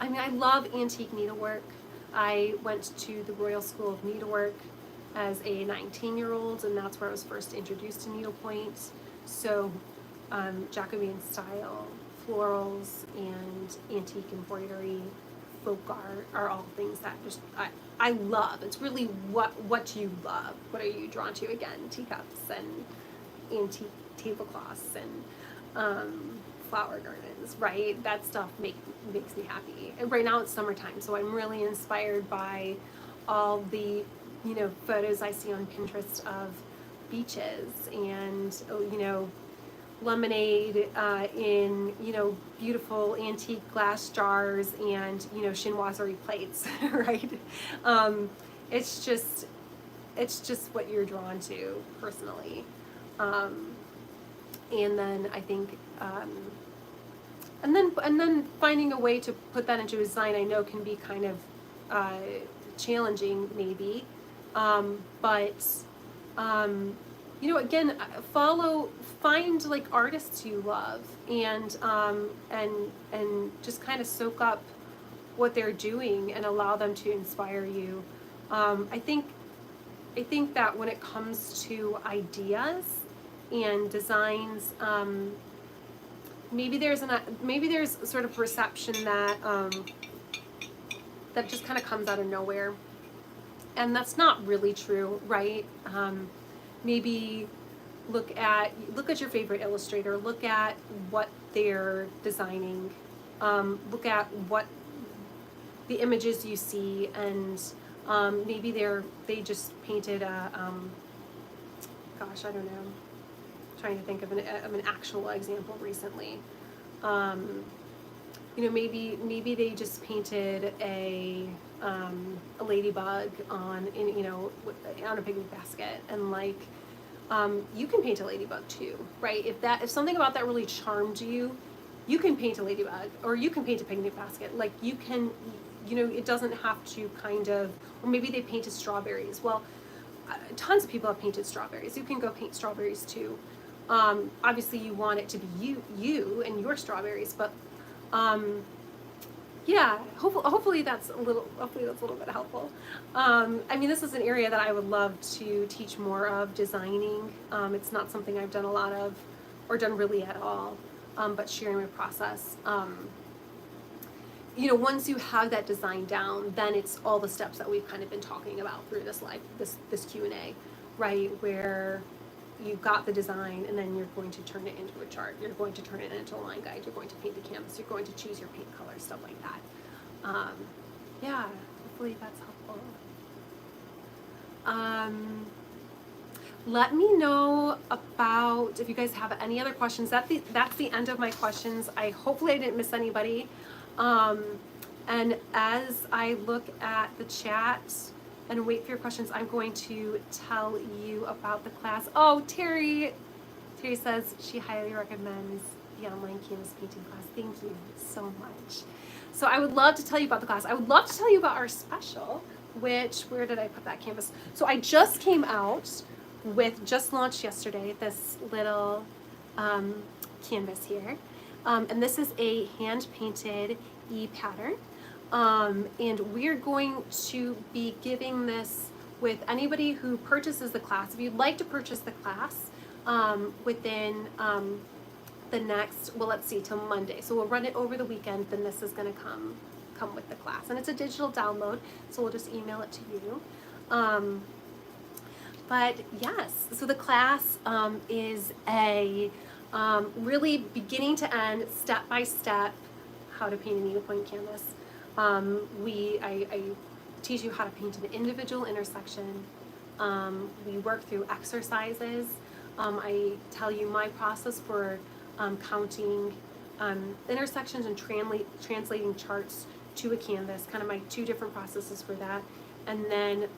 I love antique needlework. I went to the Royal School of Needlework as a 19-year-old, and that's where I was first introduced to needlepoint. So, Jacobean style, florals, and antique embroidery, folk art are all things that just I love. It's really what you love. What are you drawn to? Again, teacups and antique tablecloths and flower gardens, right? That stuff makes me happy. And right now it's summertime, so I'm really inspired by all the photos I see on Pinterest of beaches and lemonade in beautiful antique glass jars and chinoiserie plates, right? It's just what you're drawn to personally, and then I think and then finding a way to put that into a design I know can be kind of challenging maybe, but you know, again, find like artists you love, and just kind of soak up what they're doing and allow them to inspire you. I think that when it comes to ideas and designs, maybe there's sort of perception that that just kind of comes out of nowhere, and that's not really true, right? Maybe look at your favorite illustrator, look at what they're designing, look at what the images you see, and maybe they just painted a gosh, I don't know, I'm trying to think of an actual example recently. You know, maybe they just painted a ladybug on a picnic basket, and like you can paint a ladybug too, right? If something about that really charmed you, you can paint a ladybug, or you can paint a picnic basket. Like you can, you know, it doesn't have to kind of, or maybe they painted strawberries. Well, tons of people have painted strawberries. You can go paint strawberries too. Obviously you want it to be you and your strawberries, but yeah, hopefully that's a little bit helpful. I mean, this is an area that I would love to teach more of, designing. It's not something I've done a lot of, or done really at all, but sharing my process. You know, once you have that design down, then it's all the steps that we've kind of been talking about through this Q&A, right? Where you've got the design, and then you're going to turn it into a chart. You're going to turn it into a line guide. You're going to paint the canvas. You're going to choose your paint color, stuff like that. Yeah, hopefully that's helpful. Let me know about if you guys have any other questions. That's the end of my questions. Hopefully I didn't miss anybody. And as I look at the chat and wait for your questions, I'm going to tell you about the class. Oh, Terry says she highly recommends the online canvas painting class. Thank you so much. So I would love to tell you about the class. I would love to tell you about our special, where did I put that canvas? So I just came out with, just launched yesterday, this little canvas here. And this is a hand-painted e-pattern. And we're going to be giving this with anybody who purchases the class. If you'd like to purchase the class within the next, well, let's see, till Monday. So we'll run it over the weekend, then this is going to come with the class. And it's a digital download, so we'll just email it to you. But yes, so the class is a really beginning to end, step by step, how to paint a needlepoint canvas. I teach you how to paint an individual intersection. We work through exercises. I tell you my process for counting intersections and translating charts to a canvas, kind of my two different processes for that. And then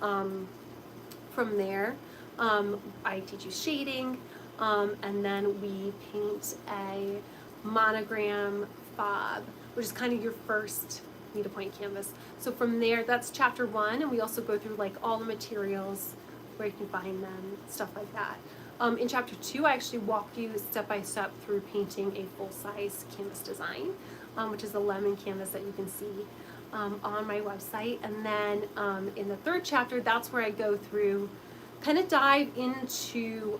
from there, I teach you shading, and then we paint a monogram fob, which is kind of your first needlepoint canvas. So from there, that's chapter 1, and we also go through like all the materials, where you can find them, stuff like that. In chapter 2, I actually walk you step by step through painting a full-size canvas design, which is the lemon canvas that you can see on my website. And then in the 3rd chapter, that's where I go through, kind of dive into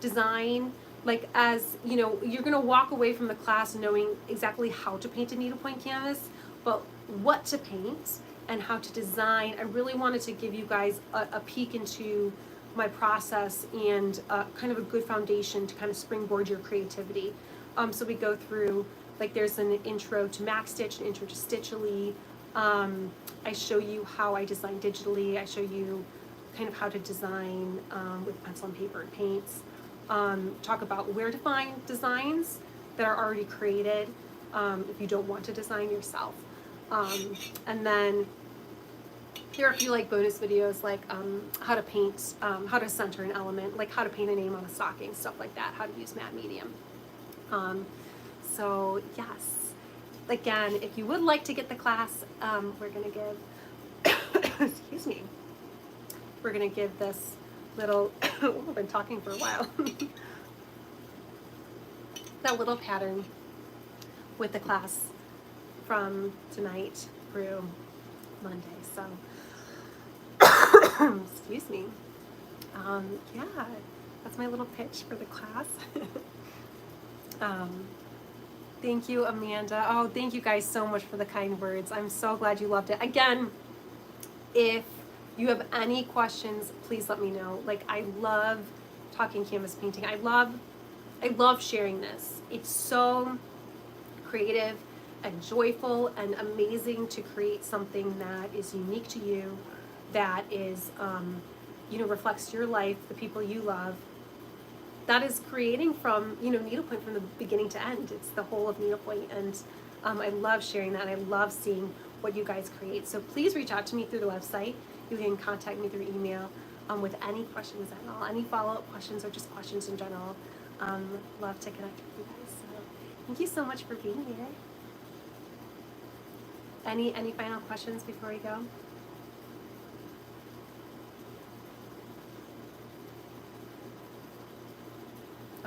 design. Like, as you know, you're going to walk away from the class knowing exactly how to paint a needlepoint canvas, but what to paint and how to design. I really wanted to give you guys a peek into my process and kind of a good foundation to kind of springboard your creativity. So we go through, like, there's an intro to Mac Stitch, an intro to Stitchily. I show you how I design digitally. I show you kind of how to design with pencil and paper and paints. Talk about where to find designs that are already created if you don't want to design yourself. And then there are a few like bonus videos, like how to paint, how to center an element, like how to paint a name on a stocking, stuff like that, how to use matte medium. So yes, again, if you would like to get the class, we're going to give, excuse me, we're going to give this little, I've been talking for a while, that little pattern with the class from tonight through Monday. So, excuse me. Yeah, that's my little pitch for the class. Thank you, Amanda. Oh, thank you guys so much for the kind words. I'm so glad you loved it. Again, if you have any questions, please let me know. Like, I love talking canvas painting. I love sharing this. It's so creative and joyful and amazing to create something that is unique to you, that is, reflects your life, the people you love. That is creating from, needlepoint from the beginning to end. It's the whole of needlepoint, and I love sharing that, and I love seeing what you guys create. So please reach out to me through the website. You can contact me through email with any questions at all, any follow-up questions, or just questions in general. Love to connect with you guys. So thank you so much for being here. Any final questions before we go?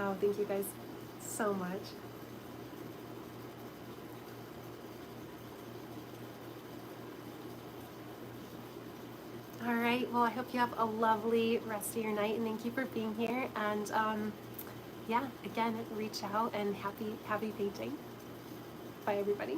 Oh, thank you guys so much. All right, well, I hope you have a lovely rest of your night, and thank you for being here. And yeah, again, reach out, and happy painting. Bye, everybody.